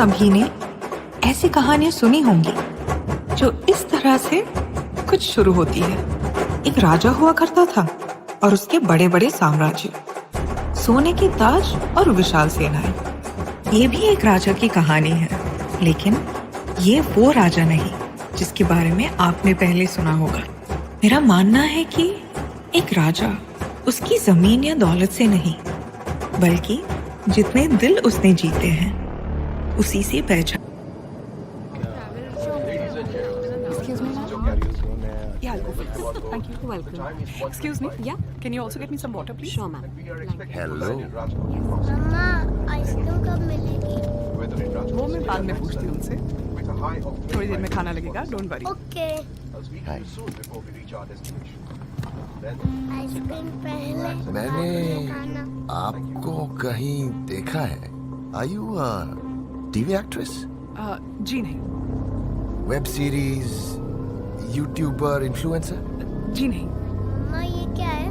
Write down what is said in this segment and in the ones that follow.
सभी ने ऐसी कहानियां सुनी होंगी जो इस तरह से कुछ शुरू होती है। एक राजा हुआ करता था और उसके बड़े बड़े साम्राज्य, सोने के ताज और विशाल सेनाएं। ये भी एक राजा की कहानी है, लेकिन ये वो राजा नहीं जिसके बारे में आपने पहले सुना होगा। मेरा मानना है कि एक राजा उसकी जमीन या दौलत से नहीं, बल्कि जितने दिल उसने जीते हैं उसी से पहचान। Yeah, I'll go for this. Thank you. Welcome. Excuse me. Yeah. Can you also get me some water, please? Sure, ma'am. Hello मम्मा आइसक्रीम कब मिलेगी? वो मैं बाद में पूछती हूँ उनसे। थोड़ी देर में खाना लगेगा. Don't worry. ओके। आइसक्रीम पहले मैंने खाना। आपको कहीं देखा है। Are you a TV actress? जी नहीं. Web series, YouTuber, influencer? जी नहीं. मम्मा ये क्या है?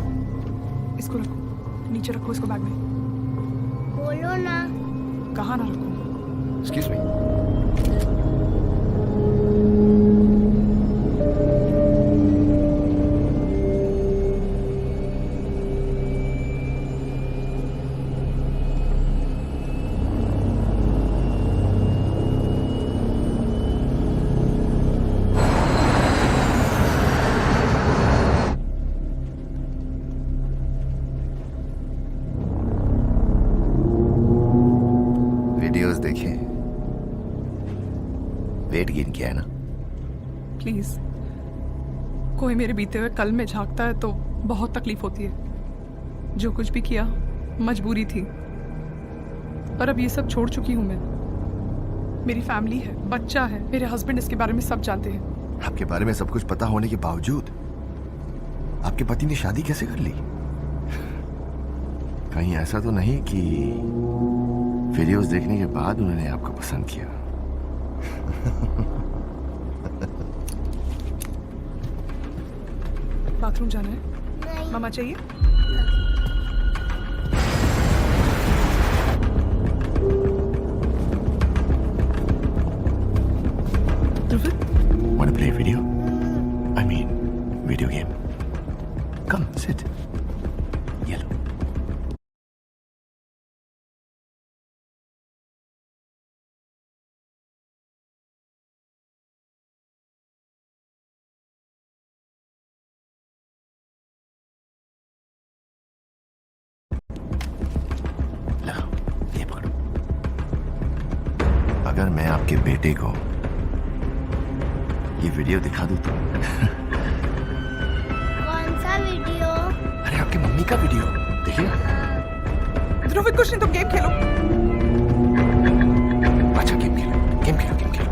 इसको रखो. नीचे रखो इसको बैग में. बोलो ना। कहाँ ना रखो? Excuse me. वीडियोस देखें, वेट गेन किया है ना? प्लीज. कोई मेरे बीते हुए कल में झांकता है तो बहुत तकलीफ होती है. जो कुछ भी किया मजबूरी थी, और अब ये सब छोड़ चुकी हूँ मैं. मेरी फैमिली है, बच्चा है, मेरे हस्बैंड इसके बारे में सब जानते हैं. आपके बारे में सब कुछ पता होने के बावजूद आपके पति ने शादी कैसे कर ली? कहीं ऐसा तो नहीं कि वीडियोस देखने के बाद उन्होंने आपको पसंद किया? बाथरूम जाना है? नहीं। मामा चाहिए? ध्रुवित, Want to play video? I mean, video game. Come, sit. Yellow. लाओ, ये पकड़ो. अगर मैं आपके बेटे को ये वीडियो दिखा दूं तो? कौन सा वीडियो? अरे आपकी मम्मी का वीडियो देखिए. ध्रुवित कुछ नहीं, तुम गेम खेलो. अच्छा गेम खेलो, गेम खेलो, गेम खेलो.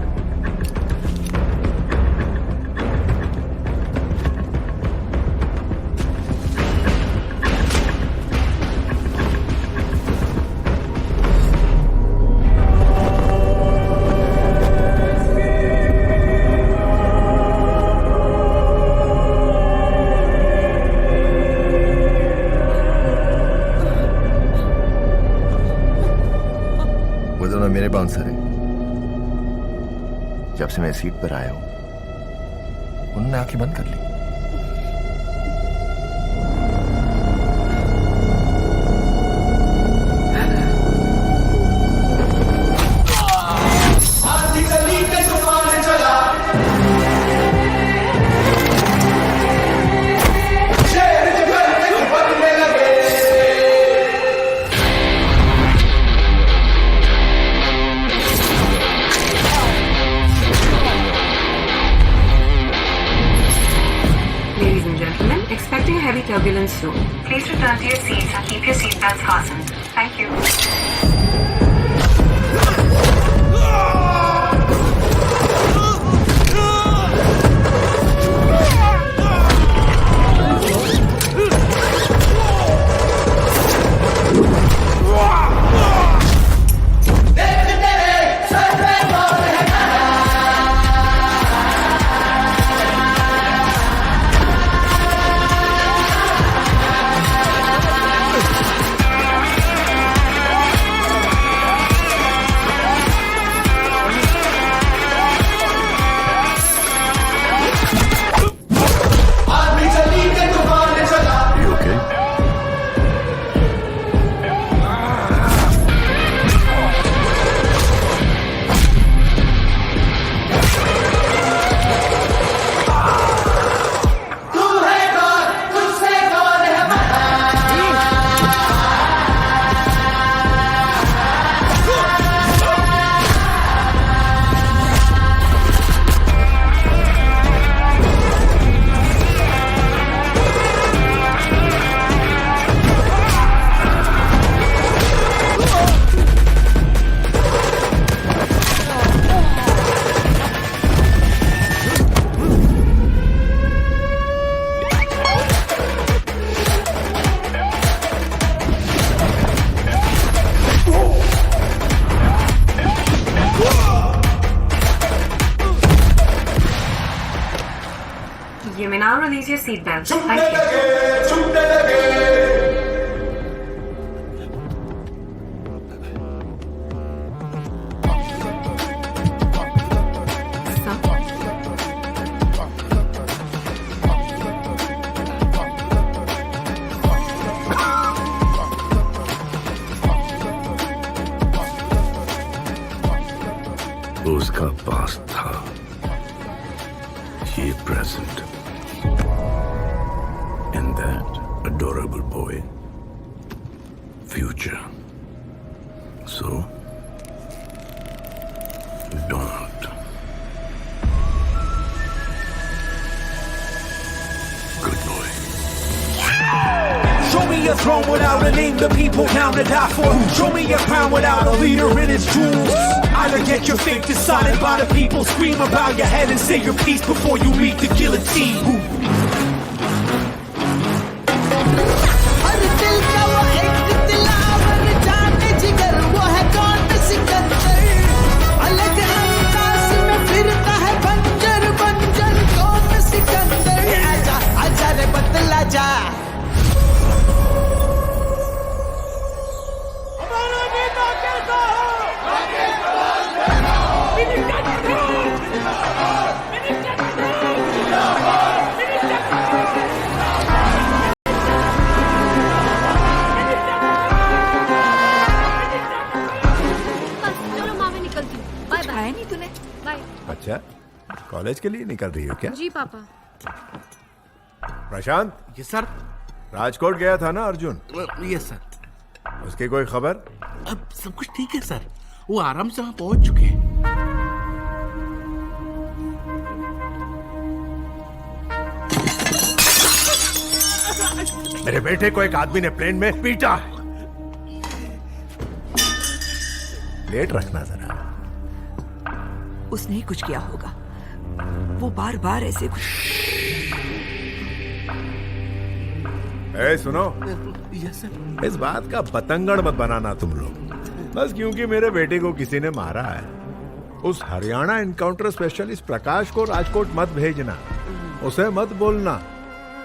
वो दोनों मेरे बाउंसर हैं. जब से मैं सीट पर आया हूं उन्होंने आंखें बंद कर ली. Ladies and gentlemen, expecting heavy turbulence soon. Please return to your seats and keep your seatbelts fastened. Thank you. You may now release your seatbelt. Thank you. उसका पास्ट था, ये present, and that adorable boy, future. So, don't. Good boy. Show me a throne without a name the people count to die for. Show me a crown without a leader in its jewels. Either get your fate decided by the people. Scream about your head and say your piece before you meet the guillotine. हर दिल का वो एक दिलावर जाने जिगर वो है कौन सिकंदर अलग अंदाज में फिरता है बंजर बंजर कौन सिकंदर आजा आजा रे बदला जा हमारा नेता कैसा चलो माँ मैं निकलती हूँ बाय बाय नहीं तूने बाय अच्छा, कॉलेज के लिए निकल रही हो क्या? जी पापा प्रशांत, यस सर। राजकोट गया था ना अर्जुन? Yes sir. उसकी कोई खबर? अब सब कुछ ठीक है सर, वो आराम से वहां पहुंच चुके हैं। मेरे बेटे को एक आदमी ने प्लेन में पीटा है। लेट रखना जरा। उसने ही कुछ किया होगा, वो बार बार ऐसे कुछ। ए सुनो, यस सर। इस बात का बतंगड़ मत बनाना तुम लोग, बस क्योंकि मेरे बेटे को किसी ने मारा है। उस हरियाणा एनकाउंटर स्पेशलिस्ट प्रकाश को राजकोट मत भेजना, उसे मत बोलना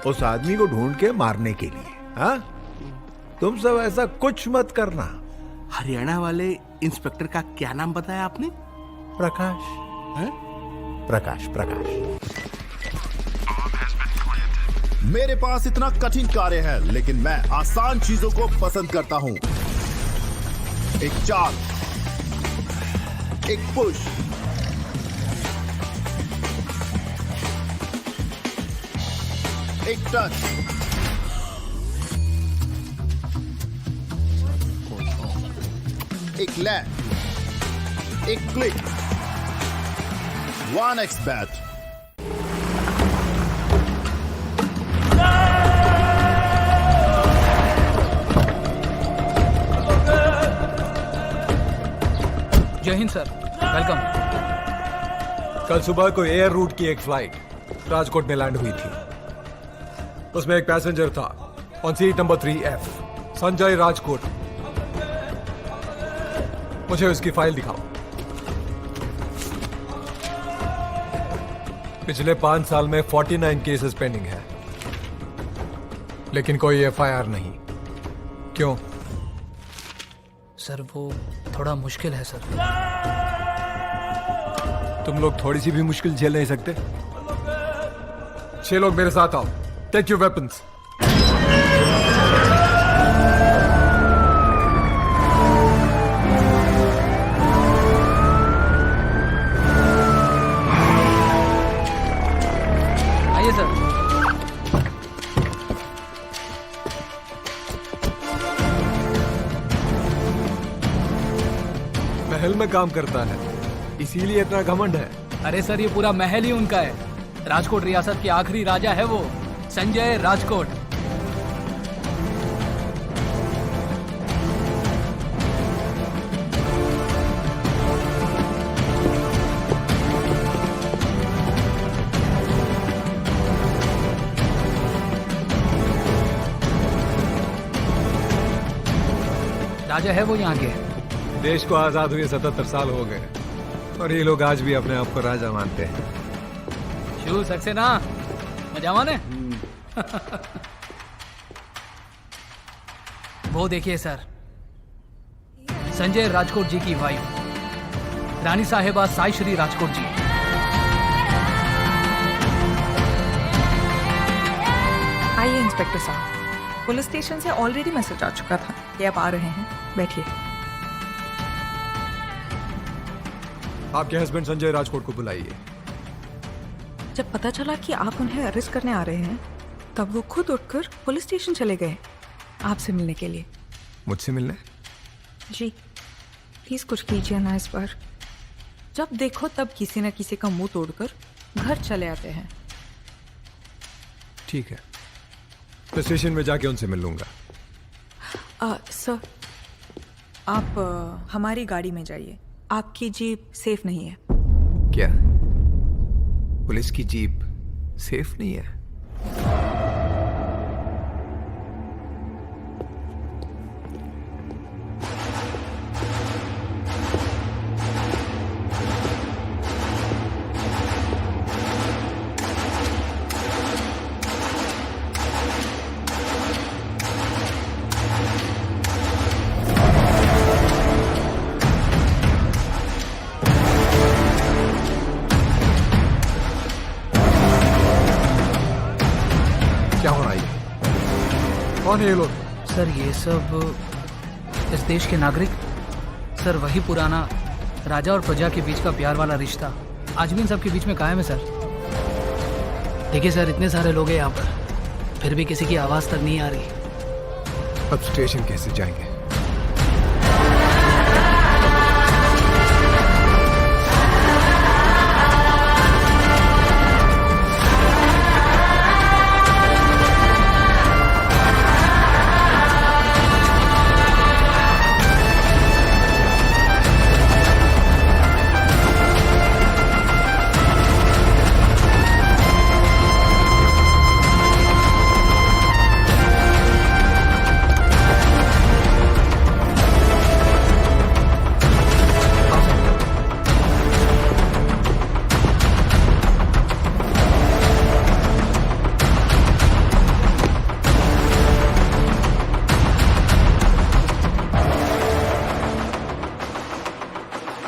उस आदमी को ढूंढ के मारने के लिए। हाँ, तुम सब ऐसा कुछ मत करना। हरियाणा वाले इंस्पेक्टर का क्या नाम बताया आपने? प्रकाश है? प्रकाश प्रकाश। मेरे पास इतना कठिन कार्य है, लेकिन मैं आसान चीजों को पसंद करता हूं। एक चाल, एक पुश, एक टच, एक लैंड, एक क्लिक, 1x बैट। जय हिंद सर, वेलकम। कल सुबह को एयर रूट की एक फ्लाइट राजकोट में लैंड हुई थी। उसमें एक पैसेंजर था on seat number 3F, Sanjay Rajkot. मुझे उसकी फाइल दिखाओ। पिछले 5 साल में 49 केसेस पेंडिंग है, लेकिन कोई FIR नहीं। क्यों? सर वो थोड़ा मुश्किल है सर। तुम लोग थोड़ी सी भी मुश्किल झेल नहीं सकते? 6 लोग मेरे साथ आओ। Take your weapons. आइए सर। महल में काम करता है, इसीलिए इतना घमंड है। अरे सर ये पूरा महल ही उनका है। राजकोट रियासत के आखिरी राजा है वो, संजय राजकोट। राजा है वो यहाँ के। देश को आजाद हुए 77 साल हो गए और ये लोग आज भी अपने आप को राजा मानते हैं। शू सक्सेना, मजा माने? वो देखिए सर, संजय राजकोट जी की वाइफ रानी साहेबा साई श्री राजकोट जी। आइए इंस्पेक्टर साहब, पुलिस स्टेशन से ऑलरेडी मैसेज आ चुका था कि आप आ रहे हैं। बैठिए। आपके हस्बैंड संजय राजकोट को बुलाइए। जब पता चला कि आप उन्हें अरेस्ट करने आ रहे हैं, तब वो खुद उठकर पुलिस स्टेशन चले गए आपसे मिलने के लिए। मुझसे मिलने? जी, प्लीज कुछ कीजिए ना इस बार। जब देखो तब किसी न किसी का मुंह तोड़कर घर चले आते हैं। ठीक है, तो स्टेशन में जाके उनसे मिल लूंगा। सर, आप हमारी गाड़ी में जाइए। आपकी जीप सेफ नहीं है। क्या पुलिस की जीप सेफ नहीं है? क्या हो रहा है? कौन है ये लोग? सर ये सब इस देश के नागरिक। सर वही पुराना राजा और प्रजा के बीच का प्यार वाला रिश्ता आज भी इन सब के बीच में कायम है सर। देखिए सर, इतने सारे लोग हैं यहाँ पर, फिर भी किसी की आवाज तक नहीं आ रही। अब स्टेशन कैसे जाएंगे?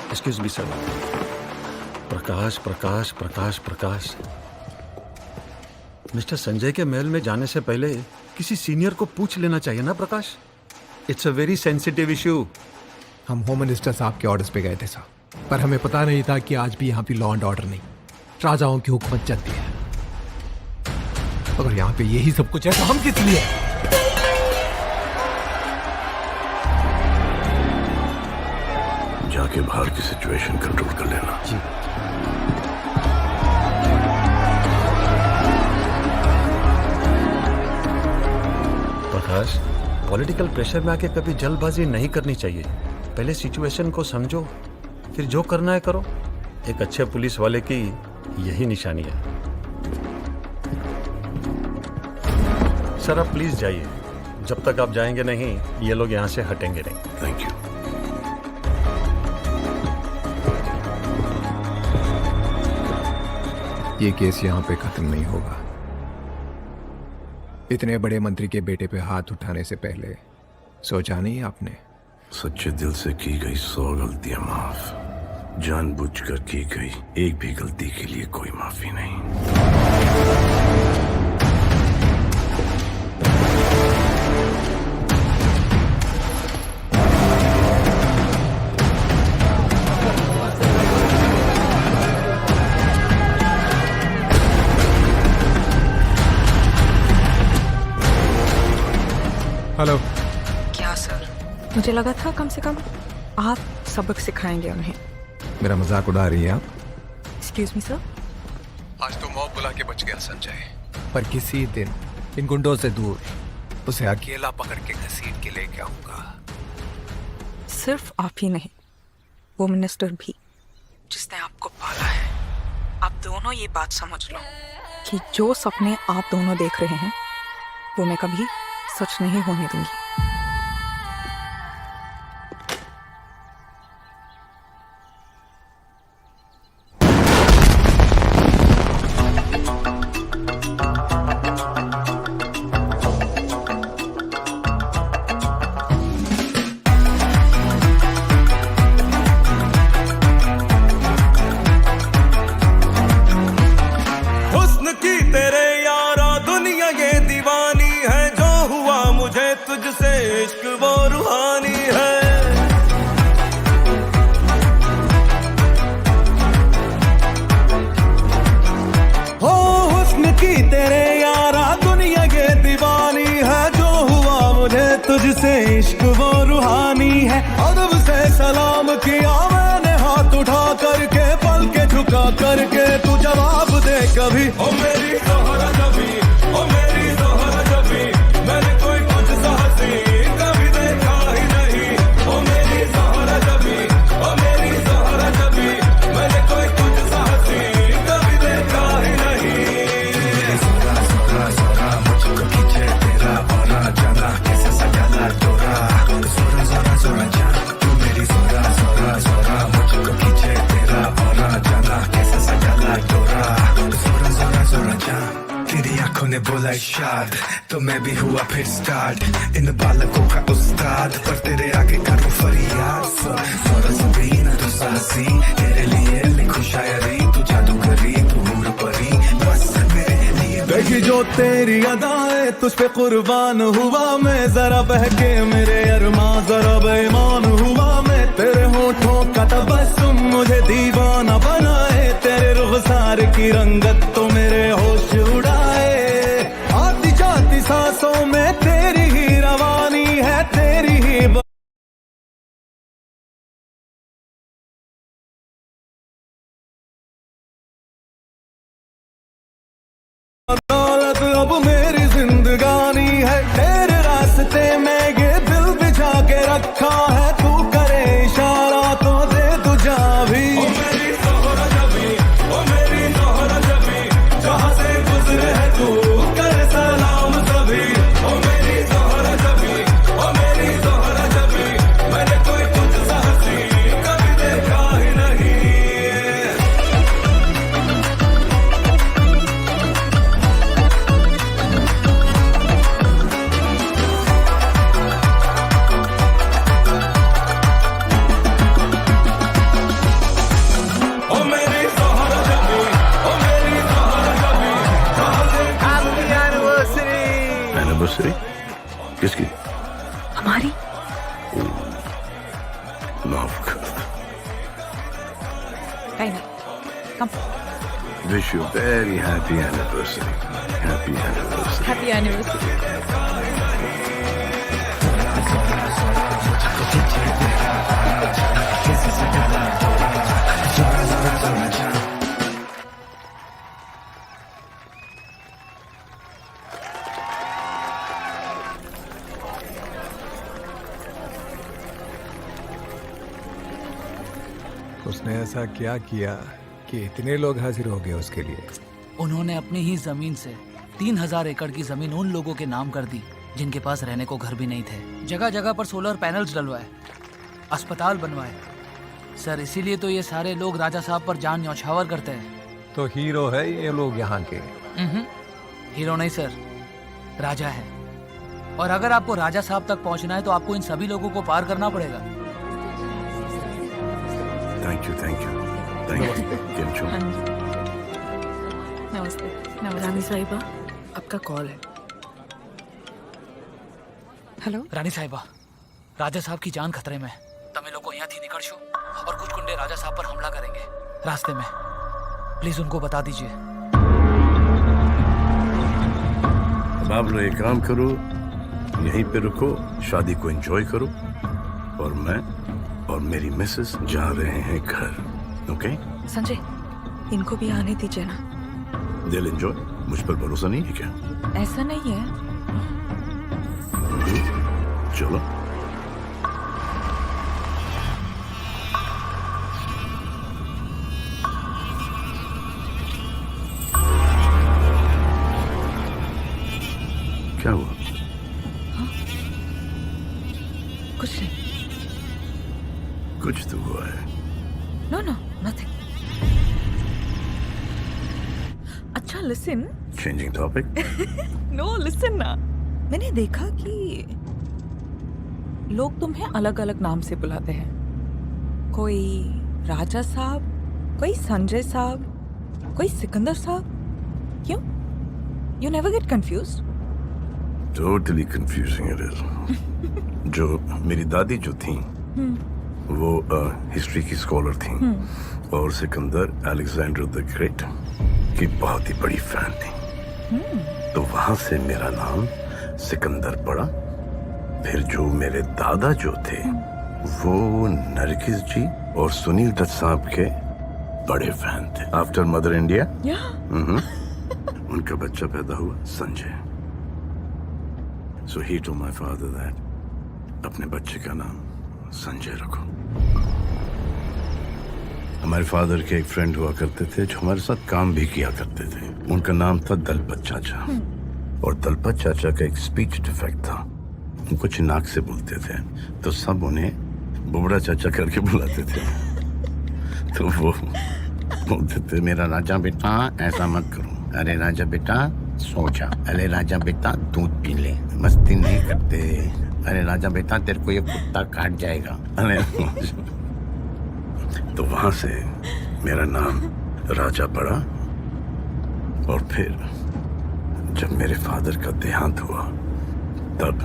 Excuse me sir. Prakash Prakash Prakash Prakash, mister Sanjay के महल में जाने से पहले किसी सीनियर को पूछ लेना चाहिए ना Prakash. It's a very sensitive issue. हम होम मिनिस्टर साहब के ऑर्डर्स पे गए थे साहब, पर हमें पता नहीं था कि आज भी यहाँ पे लॉ एंड ऑर्डर नहीं, राजाओं की हुकूमत चलती है। अगर यहाँ पे यही सब कुछ है तो हम किस लिए? जाके बाहर की सिचुएशन कंट्रोल कर लेना। जी। प्रकाश, पॉलिटिकल प्रेशर में आके कभी जल्दबाजी नहीं करनी चाहिए। पहले सिचुएशन को समझो, फिर जो करना है करो। एक अच्छे पुलिस वाले की यही निशानी है। सर आप प्लीज जाइए, जब तक आप जाएंगे नहीं ये लोग यहाँ से हटेंगे नहीं। Thank you. ये केस यहाँ पे खत्म नहीं होगा। इतने बड़े मंत्री के बेटे पे हाथ उठाने से पहले सोचा नहीं आपने? सच्चे दिल से की गई 100 गलतियां माफ, जानबूझकर की गई एक भी गलती के लिए कोई माफी नहीं। हेलो। क्या सर, मुझे लगा था कम से कम आप सबक सिखाएंगे उन्हें। मेरा मजाक उड़ा रही हैं आप? Excuse me sir. आज तो मौत बुला के बच गया संजय, पर किसी दिन इन गुंडों से दूर उसे अकेला पकड़ के घसीट के लेके आऊंगा। सिर्फ आप ही नहीं, वो मिनिस्टर भी जिसने आपको पाला है। आप दोनों ये बात समझ लो कि जो सपने आप दोनों देख रहे हैं वो मैं कभी सच नहीं होने दूंगी। हुस्न की तेरे यारा दुनिया ये दीवानी है, जो हुआ मुझे तुझसे इश्क वो रूहानी है। हो हुस्न की तेरे यारा दुनिया ये दीवानी है, जो हुआ मुझे तुझसे इश्क वो रूहानी है। अदब से सलाम किया मैंने हाथ उठा करके, पल के झुका करके, तू जवाब दे कभी। ओ मेरी ज़ोहरा जबी, ओ मेरी ज़ोहरा जबी, मैंने कोई कुछ सा हंसी कभी देखा ही नहीं। ओ मेरी ज़ोहरा जबी, ओ मेरी ज़ोहरा जबी, मैंने कोई कुछ सा हंसी कभी देखा ही नहीं। ज़ोरा ज़ोरा ज़ोरा मुझको खींचे तेरा औरा, जाना कैसे सजाना तोरा। ज़ोरा ज़ोरा ज़ोरा जा तू मेरी ज़ोरा ज़ोरा ज़ोरा, मुझको खींचे तेरा औरा, जाना कैसे सजाना तोरा। ज़ोरा ज़ोरा ज़ोरा जा तेरी आंखों ने बोला इशाद, तो मैं भी हुआ फिर स्टार्ट। इन बालकों का उस्ताद, पर तेरे आगे करूं फरियाद। ज़ोरा ज़ोरी ना तू साहसी, तेरे लिए लिखूं शायरी, तू जादूगरी तू हूर परी, बस मेरे लिए। देखी जो तेरी अदाएं तुझ पे कुर्बान हुआ मैं, जरा बहके मेरे अरमां जरा बेईमान हुआ मैं। तेरे होठों का तबस्सुम मुझे दीवाना बनाए, तेरे रुखसार की रंगत तो मेरे होश उड़ाए। आती जाती सांसों में तेरी ही रवानी है, तेरी ही दौलत अब मेरी जिंदगानी है। तेरे रास्ते में ये दिल बिछा के रखा है, तू करे इशारा तो दे तू जा भी। ओ मेरी ज़ोहरा जबी, ओ मेरी ज़ोहरा जबी, जहाँ से गुजरे है तू करे सलाम सभी। ओ मेरी ज़ोहरा जबी, ओ मेरी ज़ोहरा जबी, मैंने कोई कुछ सा हंसी कभी देखा ही नहीं। ओ मेरी ज़ोहरा जबी, ओ मेरी ज़ोहरा जबी, जहाँ से हैप्पी एनिवर्सरी। एनिवर्सरी किसकी? हमारी। माफ कर। Wish you very happy anniversary. Happy anniversary. Happy anniversary. उसने ऐसा क्या किया कि इतने लोग हाजिर हो गए उसके लिए? उन्होंने अपनी ही जमीन से 3000 एकड़ की जमीन उन लोगों के नाम कर दी जिनके पास रहने को घर भी नहीं थे। जगह जगह पर सोलर पैनल्स डलवाए, अस्पताल बनवाए। सर इसीलिए तो ये सारे लोग राजा साहब पर जान न्यौछावर करते हैं। तो हीरो है ये लोग यहाँ के? हीरो नहीं सर, राजा है। और अगर आपको राजा साहब तक पहुंचना है तो आपको इन सभी लोगों को पार करना पड़ेगा। Thank you, thank you, thank you. नमस्ते। रानी साहिबा, आपका कॉल है। हेलो रानी साहिबा, राजा साहब की जान खतरे में। તમે લોકો અહીંયાથી નીકળશો और कुछ गुंडे राजा साहब पर हमला करेंगे रास्ते में। प्लीज उनको बता दीजिए। अब आप लोग एक काम करो, यहीं पे रुको, शादी को एंजॉय करो, और मैं और मेरी मिसेस जा रहे हैं घर। ओके संजय, इनको भी आने दीजिए ना। दिल एंजॉय। मुझ पर भरोसा नहीं है क्या? ऐसा नहीं है। चलो। क्या हुआ? कुछ नहीं। कुछ तो हुआ है। No no nothing. अच्छा listen. Changing topic. No listen ना। मैंने देखा कि लोग तुम्हें अलग अलग नाम से बुलाते हैं। कोई राजा साहब, कोई संजय साहब, कोई सिकंदर साहब। क्यों? You never get confused? Totally confusing it is. जो मेरी दादी जो थी वो हिस्ट्री की स्कॉलर थी और सिकंदर अलेक्जेंडर द ग्रेट की बहुत ही बड़ी फैन थी। तो वहां से मेरा नाम सिकंदर पड़ा। फिर जो मेरे दादा जो थे वो नरगिस जी और सुनील दत्त साहब के बड़े फैन थे। आफ्टर मदर इंडिया उनका बच्चा पैदा हुआ Sanjay. So he told my father that अपने बच्चे का नाम संजय रखो। हमारे फादर के एक फ्रेंड हुआ करते थे जो हमारे साथ काम भी किया करते थे। उनका नाम था दलपत चाचा और दलपत चाचा का एक स्पीच डिफेक्ट था। वो कुछ नाक से बोलते थे तो सब उन्हें बुबड़ा चाचा करके बुलाते थे। तो वो बोलते थे मेरा राजा बेटा ऐसा मत करो, अरे राजा बेटा सो जा, अरे राजा बेटा दूध पी ले, मस्ती नहीं करते, अरे राजा बेटा तेरे को ये कुत्ता काट जाएगा। अरे तो वहां से मेरा नाम राजा पड़ा। और फिर जब मेरे फादर का देहांत हुआ तब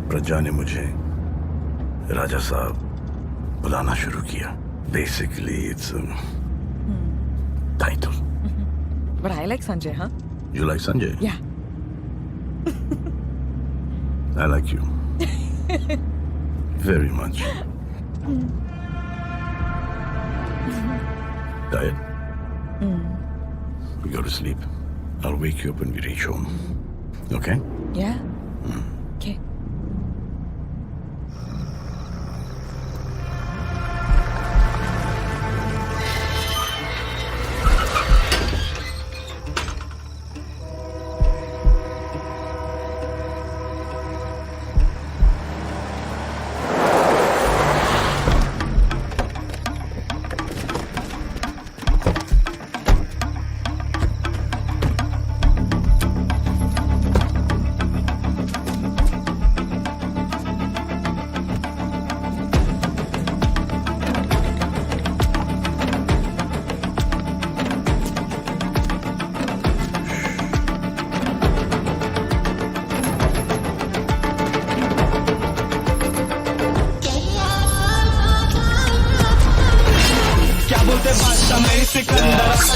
प्रजा ने मुझे राजा साहब बुलाना शुरू किया। Basically it's title. But I like Sanjay, huh? You like Sanjay? Yeah. I like you. Very much. Tired? Go to sleep. I'll wake you up when we reach home. Okay? Yeah. Okay.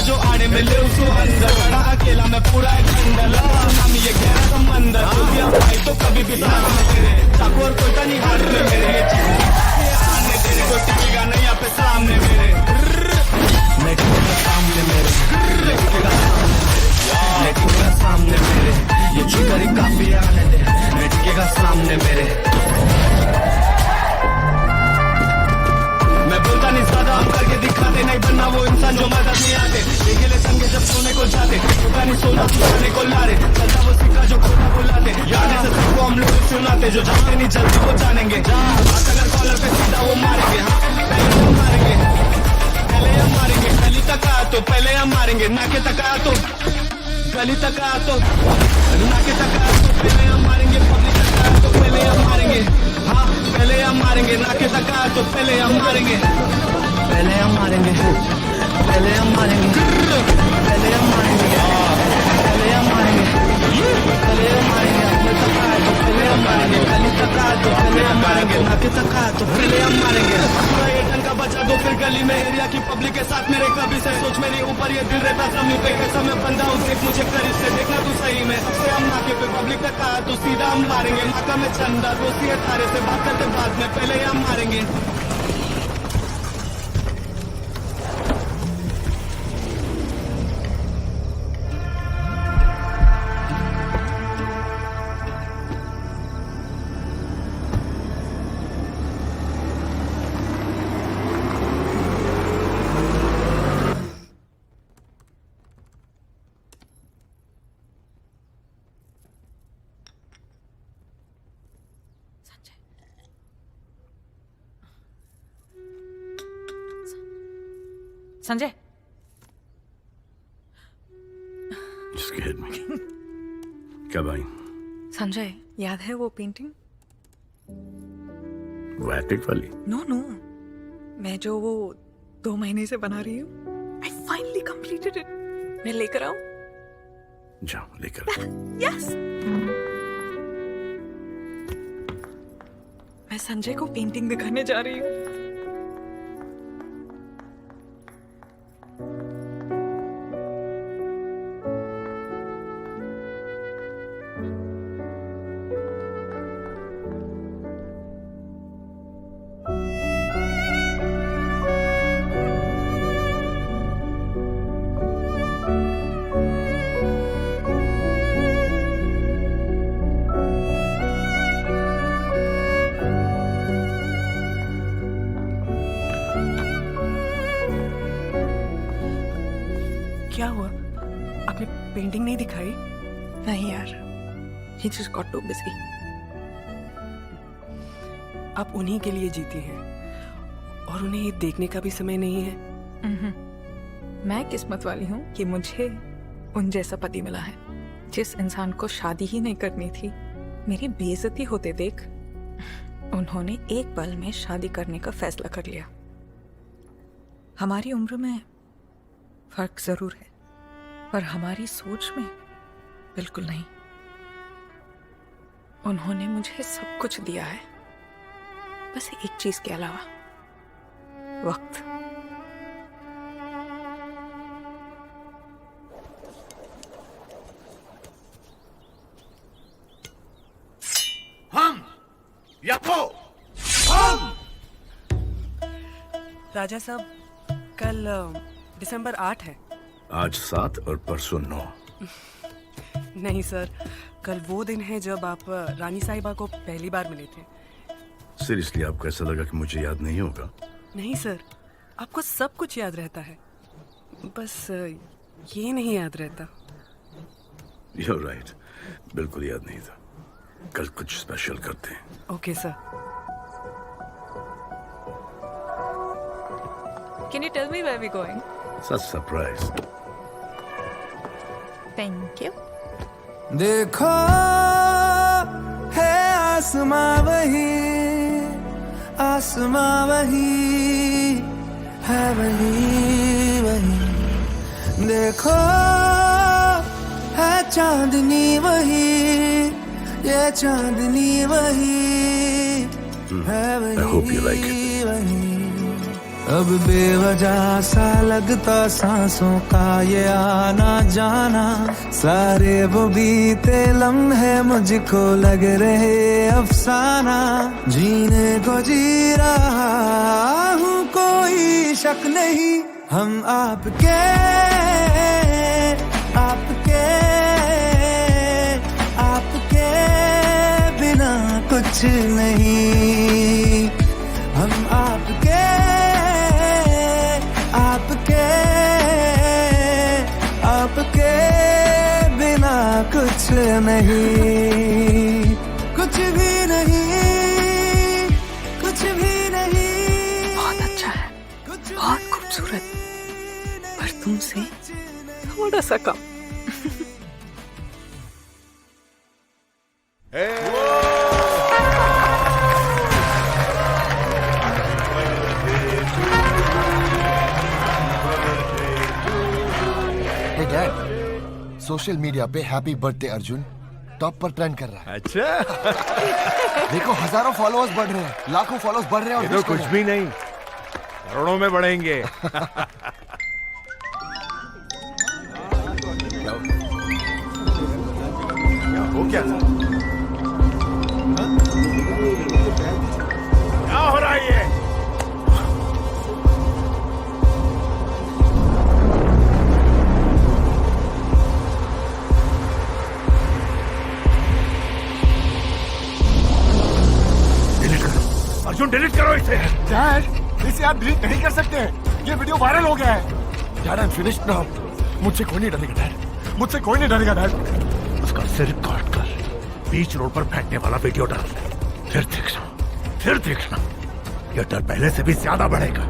जो आने में ले उसको अंदर बड़ा अकेला मैं पूरा एक अंदर हम ये गहरा समंदर भाई तो कभी भी साथ में तेरे चाकू और कोई नहीं हाथ में मेरे ये आने तेरे कोई टिकेगा नहीं यहाँ पे सामने मेरे सामने मेरे सामने मेरे ये चिकरी काफी आने दे टिकेगा सामने मेरे। मैं बोलता नहीं ज्यादा हम करके दिखाते नहीं बनना वो इंसान जो मदद नहीं आते देखे ले संगे जब सोने को जाते छुपा नहीं सोना सोने को लारे चलता वो सिक्का जो खोटा बुलाते याद से सबको हम लोग सुनाते जो जानते नहीं जल्दी वो जानेंगे बात अगर कॉलर पे सीधा वो मारेंगे पहले हम मारेंगे गली तक आया तो पहले हम मारेंगे नाके तक आया तो गली तक आया तो नाके तक आया तो पहले हम मारेंगे पब्लिक तक आया तो पहले हम मारेंगे हाँ पहले हम मारेंगे नाके तक आया तो पहले हम मारेंगे पहले हम मारेंगे पहले हम मारेंगे पहले हम मारेंगे पहले हम मारेंगे पहले हम मारेंगे अपने तक आया तो पहले हम मारेंगे गली तक आया तो पहले हम मारेंगे नाके तक आया तो पहले हम मारेंगे पूरा ये ढंग का बचा दो फिर गली में एरिया की पब्लिक के साथ मेरे कभी से सोच मेरी ऊपर ये दिल रहता समय पे कैसा मैं बंदा हूँ देख मुझे करीब से देखना तू सही में सबसे हम नाके पे पब्लिक तक आया तो सीधा हम मारेंगे नाका में चंदा दोस्ती है तारे से बात करते बाद में पहले हम मारेंगे। Sanjay Scared me. क्या भाई? संजय याद है वो पेंटिंग? वो एपिक वाली? नो मैं जो वो 2 महीने से बना रही हूँ। I finally completed it. मैं लेकर आऊँ? जाओ लेकर। यस। मैं संजय को पेंटिंग दिखाने जा रही हूँ। क्या हुआ? आपने पेंटिंग नहीं दिखाई? नहीं यार, he just got too busy. आप उन्हीं के लिए जीती हैं और उन्हें ये देखने का भी समय नहीं है। मैं किस्मत वाली हूँ कि मुझे उन जैसा पति मिला है। जिस इंसान को शादी ही नहीं करनी थी, मेरी बेइज्जती होते देख उन्होंने एक पल में शादी करने का फैसला कर लिया। हमारी उम्र में फर्क जरूर है, पर हमारी सोच में बिल्कुल नहीं। उन्होंने मुझे सब कुछ दिया है, बस एक चीज के अलावा, वक्त। हम या तो हम। राजा साहब, कल दिसंबर 8 है। आज 7 और परसों 9। नहीं सर, कल वो दिन है जब आप रानी साहिबा को पहली बार मिले थे। सीरियसली आपको ऐसा लगा कि मुझे याद नहीं होगा? नहीं सर, आपको सब कुछ याद रहता है, बस ये नहीं याद रहता। You're right, बिल्कुल याद नहीं था। कल कुछ स्पेशल करते हैं। Okay sir. Can you tell me where we're going? Such surprise. Thank you. देखो है आसमां वही, आसमां वही है, वही वही। देखो है चांदनी वही, ये चांदनी वही है, I hope you like it. वही। अब बेवजह सा लगता सांसों का ये आना जाना, सारे वो बीते लम्हे मुझको लग रहे अफसाना। जीने को जी रहा हूँ, कोई शक नहीं, हम आपके आपके आपके बिना कुछ नहीं। हम आपके आपके आपके बिना कुछ नहीं, कुछ भी नहीं, कुछ भी नहीं। बहुत अच्छा है, बहुत खूबसूरत, पर तुमसे थोड़ा सा कम। डैड, सोशल मीडिया पे हैप्पी बर्थडे अर्जुन टॉप पर ट्रेंड कर रहा है। अच्छा। देखो, हजारों फॉलोअर्स बढ़ रहे हैं, लाखों फॉलोअर्स बढ़ रहे हैं। ये तो कुछ भी नहीं, करोड़ों में बढ़ेंगे। हो क्या हो रहा है ये? अर्जुन डिलीट करो इसे। डैड, इसे आप डिलीट नहीं कर सकते, ये वीडियो वायरल हो गया है। Dad, I am finished now. मुझसे कोई नहीं डरेगा डैड, मुझसे कोई नहीं डरेगा डैड। उसका सिर रिकॉर्ड कर बीच रोड पर फेंकने वाला वीडियो डाल, फिर देखना ये डर पहले से भी ज्यादा बढ़ेगा।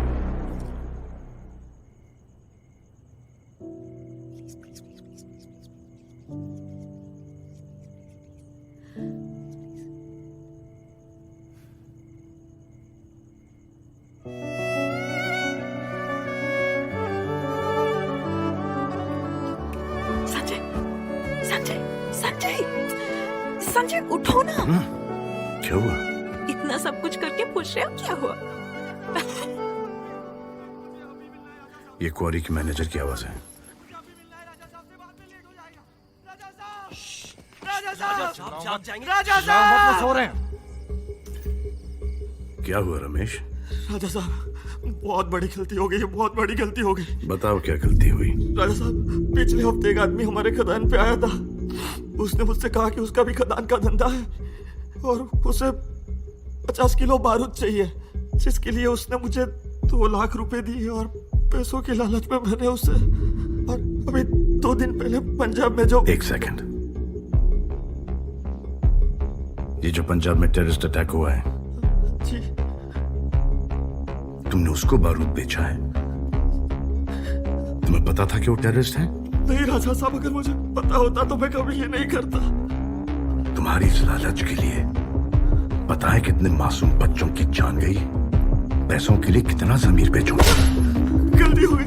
संजय उठो ना। क्या हुआ? इतना सब कुछ करके पूछ रहे हो क्या हुआ? ये क्वारी की मैनेजर की आवाज है। राजा साहब सो रहे हैं। क्या हुआ रमेश? राजा साहब बहुत बड़ी गलती हो गई, बहुत बड़ी गलती हो गई। बताओ क्या गलती हुई? राजा साहब पिछले हफ्ते एक आदमी हमारे खदान पे आया था। उसने मुझसे कहा कि उसका भी खदान का धंधा है और उसे 50 किलो बारूद चाहिए, जिसके लिए उसने मुझे 2 लाख रुपए दिए और पैसों की लालच में मैंने उसे, और अभी 2 दिन पहले पंजाब में जो। एक सेकंड, ये जो पंजाब में टेररिस्ट अटैक हुआ है, जी तुमने उसको बारूद बेचा है? तुम्हें पता था कि वो टेररिस्ट है? नहीं राजा साहब, अगर मुझे पता होता तो मैं कभी ये नहीं करता। तुम्हारी इस लालच के लिए पता है कितने मासूम बच्चों की जान गई? पैसों के लिए कितना ज़मीर बेचूंगा? गलती हो गई।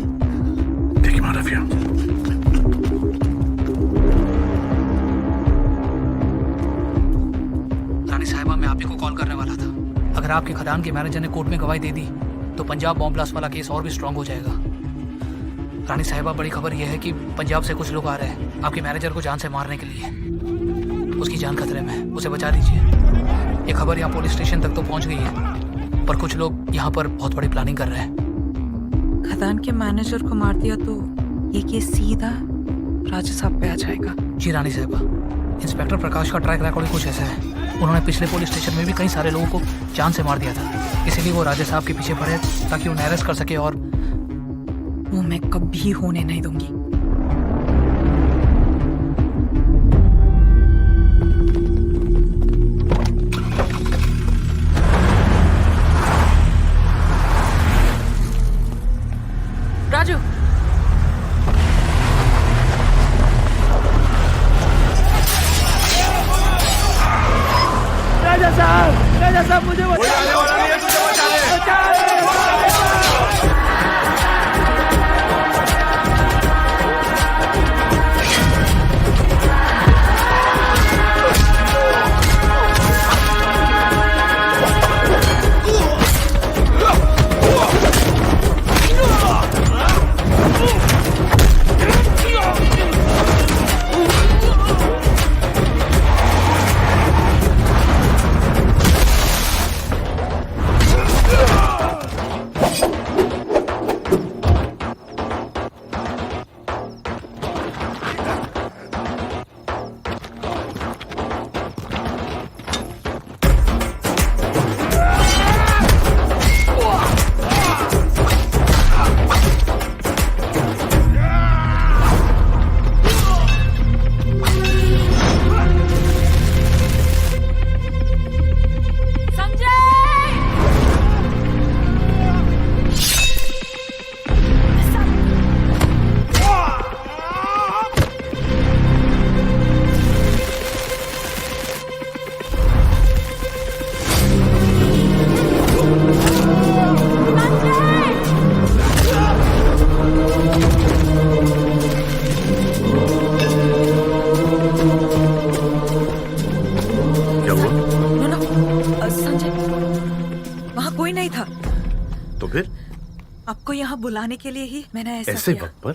Take him out of here. रानी साहिबा, मैं आप ही को कॉल करने वाला था। अगर आपके खदान के मैनेजर ने कोर्ट में गवाही दे दी तो पंजाब बॉम्ब ब्लास्ट वाला केस और भी स्ट्रांग हो जाएगा। रानी साहिबा, बड़ी खबर यह है कि पंजाब से कुछ लोग आ रहे हैं आपके मैनेजर को जान से मारने के लिए। उसकी जान खतरे में है, उसे बचा लीजिए। ये खबर यहाँ पुलिस स्टेशन तक तो पहुँच गई है, पर कुछ लोग यहाँ पर बहुत बड़ी प्लानिंग कर रहे हैं। खदान के मैनेजर को मार दिया तो ये केस सीधा राजा साहब पे आ जाएगा। जी रानी साहिबा, इंस्पेक्टर प्रकाश का ट्रैक रिकॉर्ड कुछ ऐसा है। उन्होंने पिछले पुलिस स्टेशन में भी कई सारे लोगों को जान से मार दिया था, इसीलिए वो राजा साहब के पीछे पड़े ताकि उन्हें अरेस्ट कर सके, और वो मैं कभी होने नहीं दूंगी। राजू, राजा साहब मुझे आपको यहाँ बुलाने के लिए ही मैंने ऐसे वक्त पर?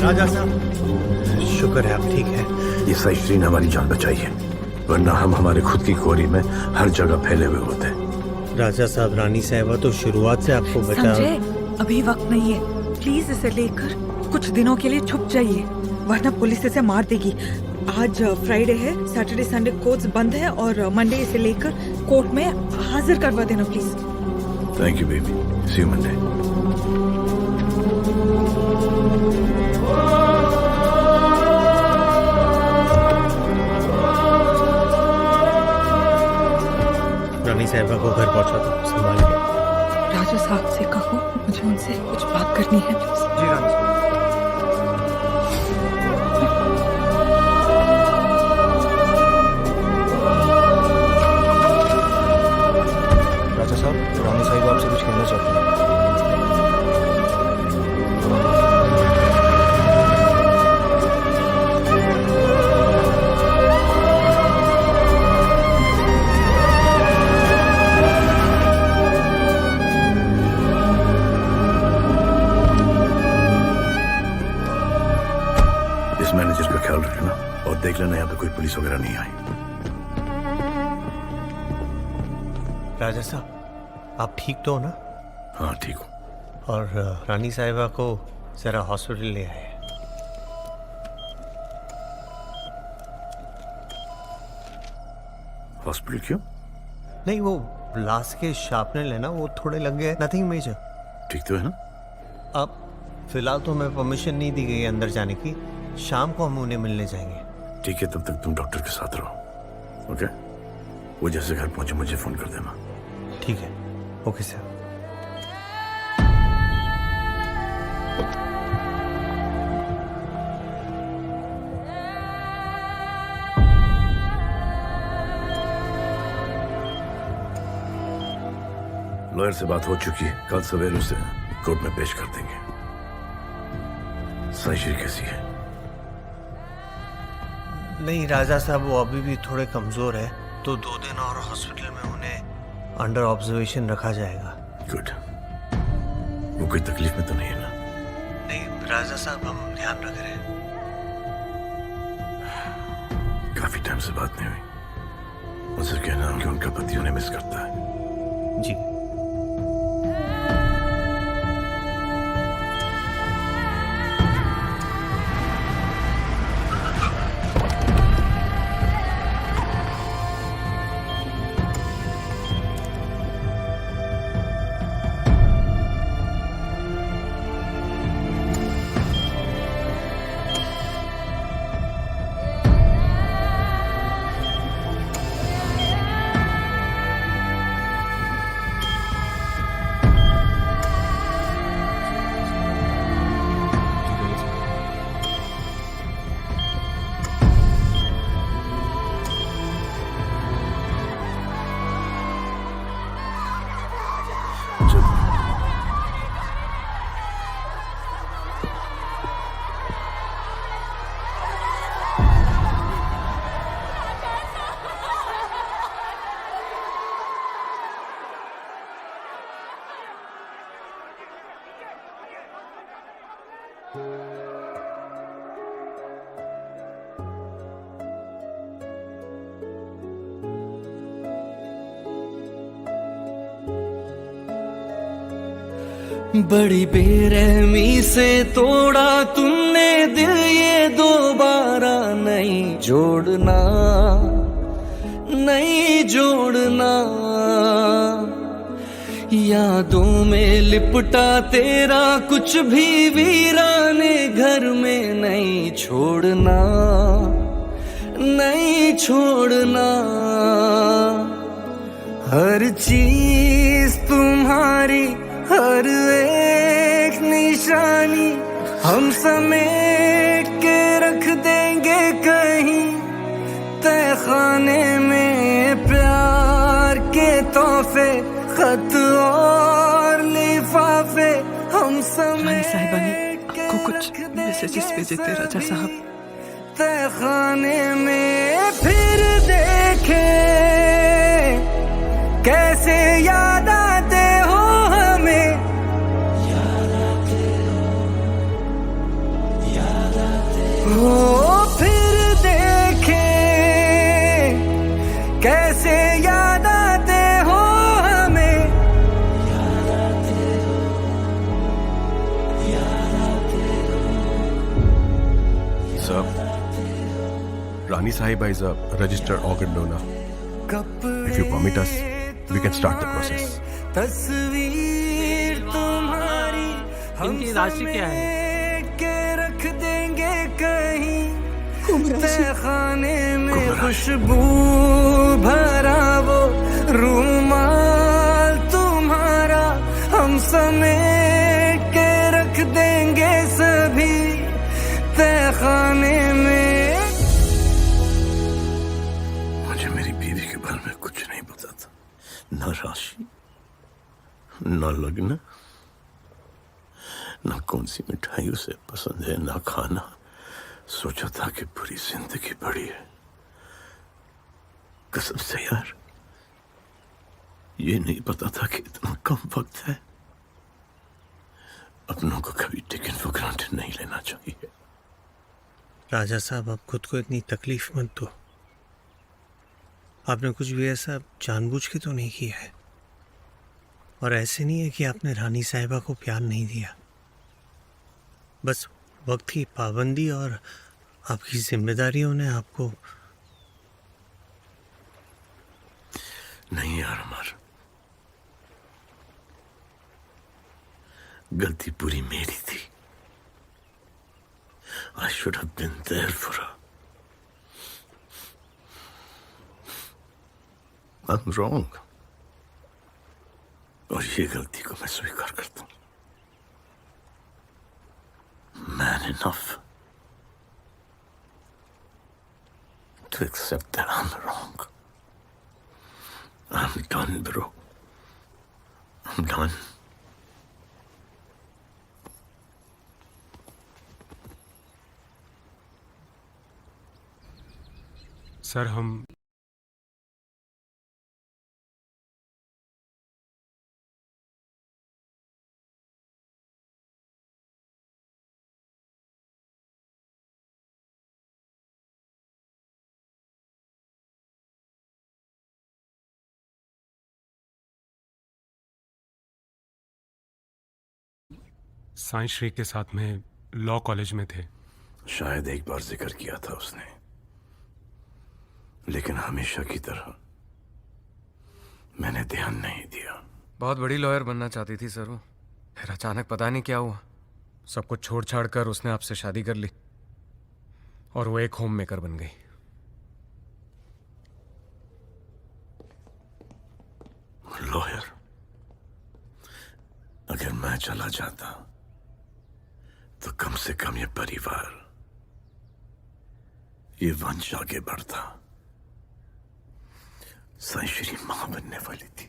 राजा साहब, शुक्र है आप ठीक है। ये सही ने हमारी जान बचाई है, वरना हम हमारे खुद की कोरी में हर जगह फैले हुए होते। राजा साहब, रानी साहिबा तो शुरुआत से आपको बचा। अभी वक्त नहीं है, प्लीज इसे लेकर कुछ दिनों के लिए छुप जाइए, वरना पुलिस इसे मार देगी। आज फ्राइडे है, सैटरडे संडे कोर्ट्स बंद है और मंडे इसे लेकर कोर्ट में हाजिर करवा देना please. Thank you baby, see you Monday. रानी साहिबा को घर पहुंचा दो, संभाल के। राजा साहब से कहो मुझे उनसे कुछ बात करनी है प्लीज। जी रानी साहब। का ख्याल रखना और देख लेना यहाँ पे कोई पुलिस वगैरह नहीं आई। राजा साहब, आप ठीक तो हो ना? हाँ ठीक हूँ। और रानी साहिबा को जरा हॉस्पिटल ले आए। हॉस्पिटल क्यों? नहीं, वो ग्लास के शार्पनर लेना, वो थोड़े लग गए, नथिंग मेजर। ठीक तो है ना? अब फिलहाल तो हमें परमिशन नहीं दी गई है अंदर जाने की। शाम को हम उन्हें मिलने जाएंगे। ठीक है, तब तक तुम डॉक्टर के साथ रहो। ओके? वो जैसे घर पहुंचे मुझे फोन कर देना। ठीक है, ओके सर। लॉयर से बात हो चुकी है, कल सवेरे उसे कोर्ट में पेश कर देंगे। साइशी कैसी है? नहीं राजा साहब, वो अभी भी थोड़े कमजोर है, तो 2 दिन और हॉस्पिटल में उन्हें अंडर ऑब्जर्वेशन रखा जाएगा। गुड। वो कोई तकलीफ में तो नहीं है ना? नहीं राजा साहब, हम ध्यान रख रहे हैं। काफी टाइम से बात नहीं हुई। उनसे कहना कि उनका पति उन्हें मिस करता है। जी। बड़ी बेरहमी से तोड़ा तुमने दिल, ये दोबारा नहीं जोड़ना, नहीं जोड़ना। यादों में लिपटा तेरा कुछ भी वीराने घर में नहीं छोड़ना, नहीं छोड़ना। हर चीज तुम्हारी, हर एक निशानी हम समेट के रख देंगे कहीं तहखाने में। प्यार के तोहफे, खत और लिफाफे हम समेट साहिबा ने आपको कुछ मैसेजेस भेजे थे राजा साहब। तहखाने में फिर देखे कैसे याद आते हो हमें, हो फिर देखे कैसे याद आते हो हमें। Sir, Rani Sahiba is a registered organ donor. If you permit us, we can start the process. तस्वीर तुम्हारी इनकी राशि क्या है? के रख देंगे कहीं तहखाने में। खुशबू भरा वो रूमाल तुम्हारा हम समेट के रख देंगे सभी तहखाने में। मुझे मेरी बीवी के बारे में कुछ नहीं पता था, न राशि, न लग्न, न कौन सी मिठाई उसे पसंद है, न खाना। सोचा था कि पूरी जिंदगी बड़ी है। कसम से यार, ये नहीं पता था कि इतना कम वक्त है। अपनों को कभी टेकन फॉर ग्रांटेड नहीं लेना चाहिए। राजा साहब, आप खुद को इतनी तकलीफ मत दो। आपने कुछ भी ऐसा जानबूझ के तो नहीं किया है, और ऐसे नहीं है कि आपने रानी साहिबा को प्यार नहीं दिया। बस वक्त की पाबंदी और आपकी जिम्मेदारियों ने आपको। नहीं यार अमर, गलती पूरी मेरी थी। I should have been there for her. I'm wrong. और ये गलती को मैं स्वीकार करता हूं। Man enough to accept that I'm wrong. I'm done, bro. I'm done. Sir हम साईं श्री के साथ में लॉ कॉलेज में थे। शायद एक बार जिक्र किया था उसने, लेकिन हमेशा की तरह मैंने ध्यान नहीं दिया। बहुत बड़ी लॉयर बनना चाहती थी सर वो, फिर अचानक पता नहीं क्या हुआ, सब कुछ छोड़ छाड़ कर उसने आपसे शादी कर ली और वो एक होम मेकर बन गई। लॉयर? अगर मैं चला जाता तो कम से कम ये परिवार, ये वंश आगे बढ़ता। साईं श्री मां बनने वाली थी,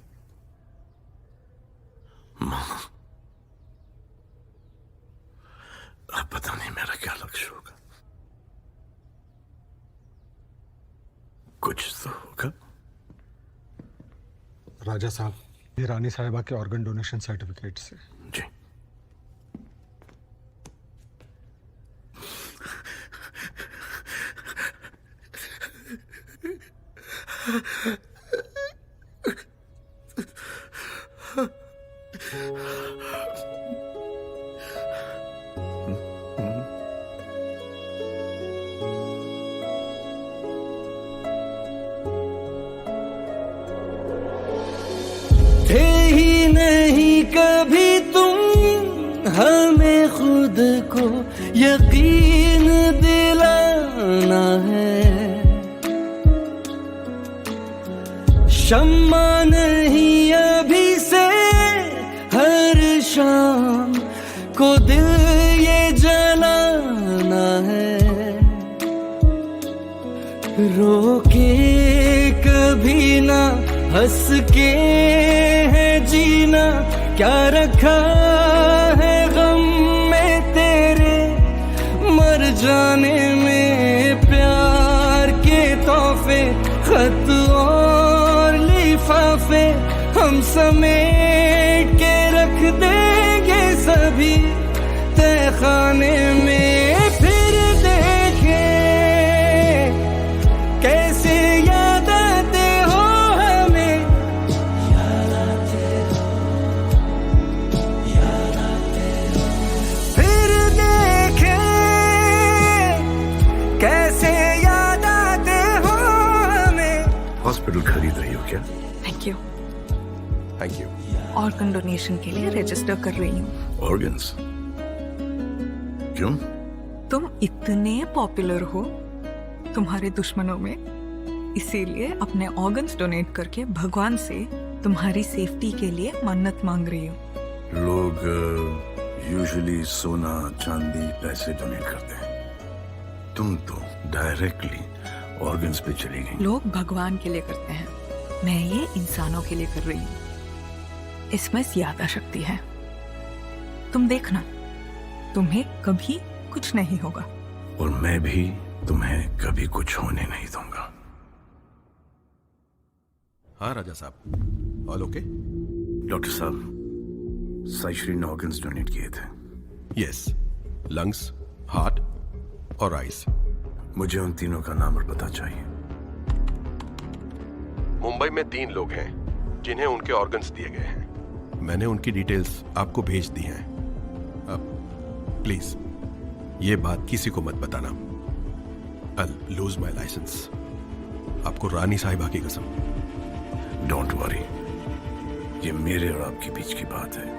मां। अब पता नहीं मेरा क्या लक्ष्य होगा। कुछ तो होगा। राजा साहब, ये रानी साहिबा के ऑर्गन डोनेशन सर्टिफिकेट से। जी। थे ही नहीं कभी तुम हमें खुद को यकीन दिलाना है। शम्मा नहीं अभी से हर शाम को दिल ये जलाना है। रोके कभी ना हंस के है जीना, क्या रखा है गम में तेरे मर जाने में। प्यार के तोहफे, खत और लिफाफे हम समेट के रख देंगे सभी तहखाने में। फिर देखे कैसे याद आते हो हमें, फिर देखे कैसे याद आते हो हमें। हॉस्पिटल खरीद रही हो क्या? Thank you. Thank you. Organ donation के लिए रजिस्टर कर रही हूँ। ऑर्गन्स? क्यों? तुम इतने पॉपुलर हो तुम्हारे दुश्मनों में, इसीलिए अपने ऑर्गन्स डोनेट करके भगवान से तुम्हारी सेफ्टी के लिए मन्नत मांग रही हूँ। लोग यूजुअली सोना, चांदी, पैसे डोनेट करते हैं। तुम तो डायरेक्टली ऑर्गन्स पे चली गई। लोग भगवान के लिए करते हैं, मैं ये इंसानों के लिए कर रही हूँ। इसमें ज्यादा शक्ति है। तुम देखना, तुम्हें कभी कुछ नहीं होगा। और मैं भी तुम्हें कभी कुछ होने नहीं दूंगा। हाँ राजा साहब, ऑल ओके? डॉक्टर साहब, साईं श्री ने ऑर्गन्स डोनेट किए थे। यस, लंग्स, हार्ट और आइज। मुझे उन तीनों का नाम और पता चाहिए। मुंबई में 3 लोग हैं जिन्हें उनके ऑर्गन्स दिए गए हैं। मैंने उनकी डिटेल्स आपको भेज दी हैं। अब प्लीज ये बात किसी को मत बताना। I'll lose my license। आपको रानी साहिबा की कसम। डोंट वरी, ये मेरे और आपके बीच की बात है।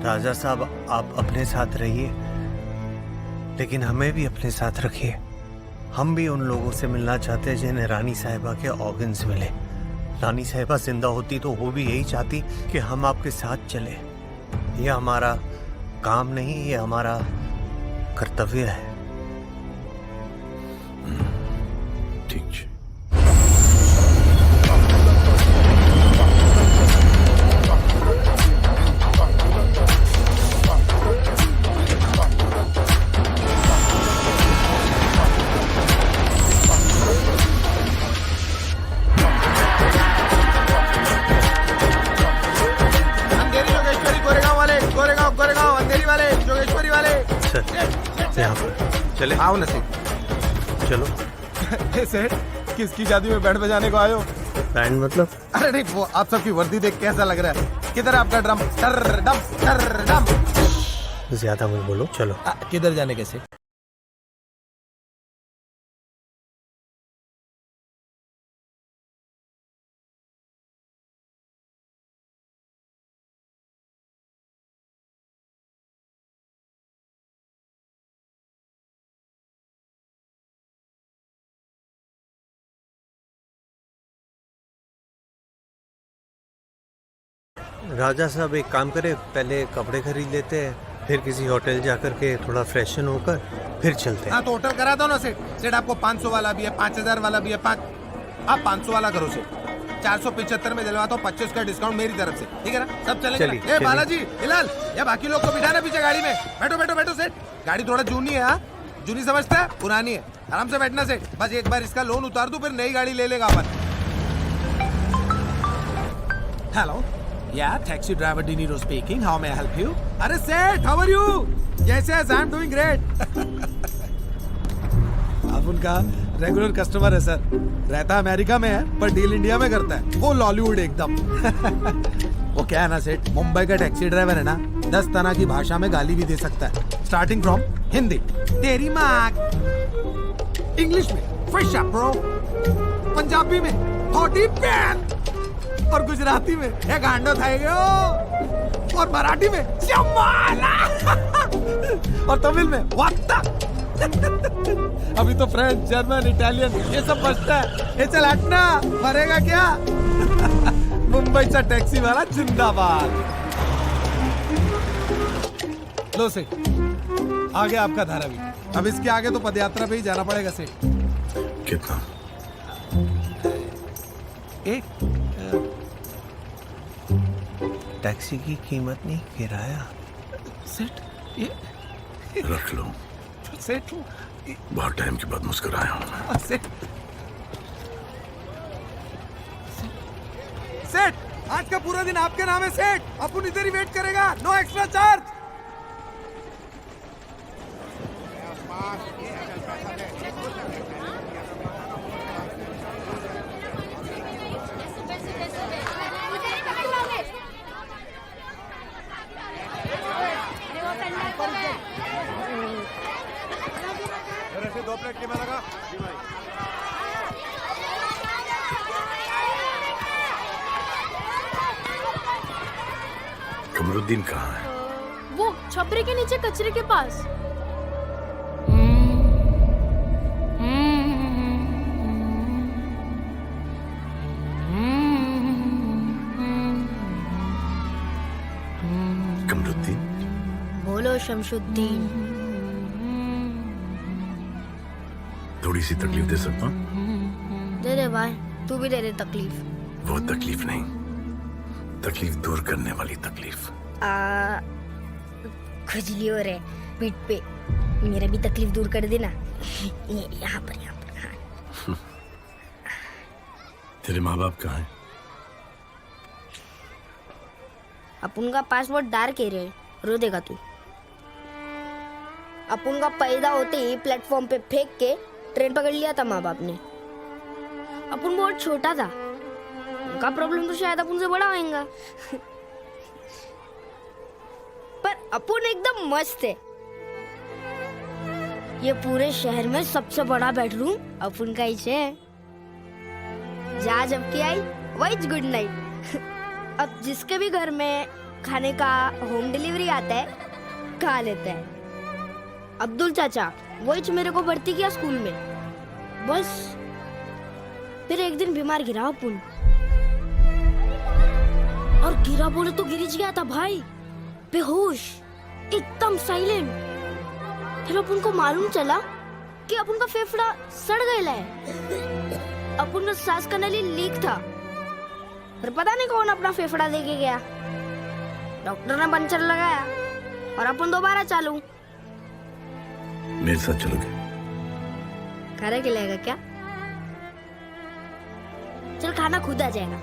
राजा साहब, आप अपने साथ रहिए, लेकिन हमें भी अपने साथ रखिए। हम भी उन लोगों से मिलना चाहते हैं जिन्हें रानी साहिबा के ऑर्गन्स मिले। रानी साहिबा जिंदा होती तो वो भी यही चाहती कि हम आपके साथ चले। यह हमारा काम नहीं, ये हमारा कर्तव्य है। ठीक है। यहाँ पर चले। आओ ना सेठ। चलो। सेठ, किसकी शादी में बैंड बजाने को आए हो? बैंड मतलब? अरे नहीं, वो आप सबकी वर्दी देख कैसा लग रहा है। किधर है आपका ड्रम? डर डम डर डम। ज्यादा मत बोलो, चलो। किधर जाने कैसे? राजा साहब, एक काम करें, पहले कपड़े खरीद लेते हैं, फिर किसी होटल जाकर के थोड़ा फ्रेशन होकर फिर चलते हैं। हाँ तो होटल करा दो ना सेठ। सेठ आपको 500 वाला भी है, 5000 वाला भी है। आप 500 वाला करो सेठ। 475 में दिलवाता हूँ, 25 का डिस्काउंट मेरी तरफ से, ठीक है ना? सब चलेंगे। ए बालाजी, हिलाल, या बाकी लोग को बिठाना पीछे गाड़ी में। बैठो बैठो बैठो सेठ। गाड़ी थोड़ा जूनी है। हाँ, जूनी समझता है, पुरानी है। आराम से बैठना सेठ। बस एक बार इसका लोन उतार दूं, फिर नई गाड़ी ले लेगा अपन। Hello, Yeah, taxi driver De Niro speaking. How may I help you? अरे सेठ, how are you? Yes, yes, I'm doing great. आप उनका रेगुलर कस्टमर है सर। रहता अमेरिका में है पर डील इंडिया में करता है। वो लॉलीवुड एकदम। वो क्या है ना सेठ, मुंबई का टैक्सी ड्राइवर है ना, 10 तरह की भाषा में गाली भी दे सकता है। स्टार्टिंग फ्रॉम हिंदी, तेरी माँ, इंग्लिश में फिश अप ब्रो, पंजाबी में थोड़ी पैन, और गुजराती में ये गांडो थाएगो, और मराठी में चमाला, और तमिल में वात्ता। अभी तो फ्रेंच, जर्मन, इटालियन ये सब बचता है। ये चल हटना, मरेगा क्या? मुंबई सा टैक्सी वाला जिंदाबाद। लो सेठ, आगे आपका धारावी। अब इसके आगे तो पदयात्रा पे ही जाना पड़ेगा सेठ। कितना? एक टैक्सी की कीमत नहीं, किराया। सेठ ये रख लो सेठ। बहुत टाइम के बाद मुस्कुराया हूँ। सेठ, आज का पूरा दिन आपके नाम है सेठ। अपन इधर ही वेट करेगा, नो एक्स्ट्रा चार्ज। ऐसे 2 प्लेट कीमा लगा। कमरुद्दीन कहाँ है? वो छपरे के नीचे कचरे के पास। शमशुद्दीन। थोड़ी सी तकलीफ दे सकता हूँ? दे दे भाई, तू भी दे दे तकलीफ। वो तकलीफ नहीं, तकलीफ दूर करने वाली तकलीफ। खुजली हो रहे पीठ पे, मेरा भी तकलीफ दूर कर देना। यहाँ पर हाँ। तेरे माँ बाप कहाँ हैं? अपन का पासपोर्ट डार के रहे, रो देगा तू। अपन का पैदा होते ही प्लेटफॉर्म पे फेंक के ट्रेन पकड़ लिया था माँ बाप ने। अपन बहुत छोटा था, उनका प्रॉब्लम तो शायद अपन से बड़ा होगा। पर अपन एकदम मस्त है। ये पूरे शहर में सबसे बड़ा बेडरूम अपन का ही है। जहाँ जब की आई वही गुड नाइट। अब जिसके भी घर में खाने का होम डिलीवरी आता है, खा लेता है। अब्दुल चाचा वही मेरे को भर्ती किया स्कूल में। बस फिर एक दिन बीमार गिरा अपन, और गिरा बोले तो गिर गया था भाई, बेहोश, एकदम साइलेंट। फिर अपन को मालूम चला कि अपन का फेफड़ा सड़ गया है। अपन का सांस का नली लीक था। फिर पता नहीं कौन अपना फेफड़ा देके गया। डॉक्टर ने पंचर लगाया और अपन दोबारा चालू। मेरे साथ चलोगे? खाना खिलाएगा क्या? चल, खाना खुद आ जाएगा।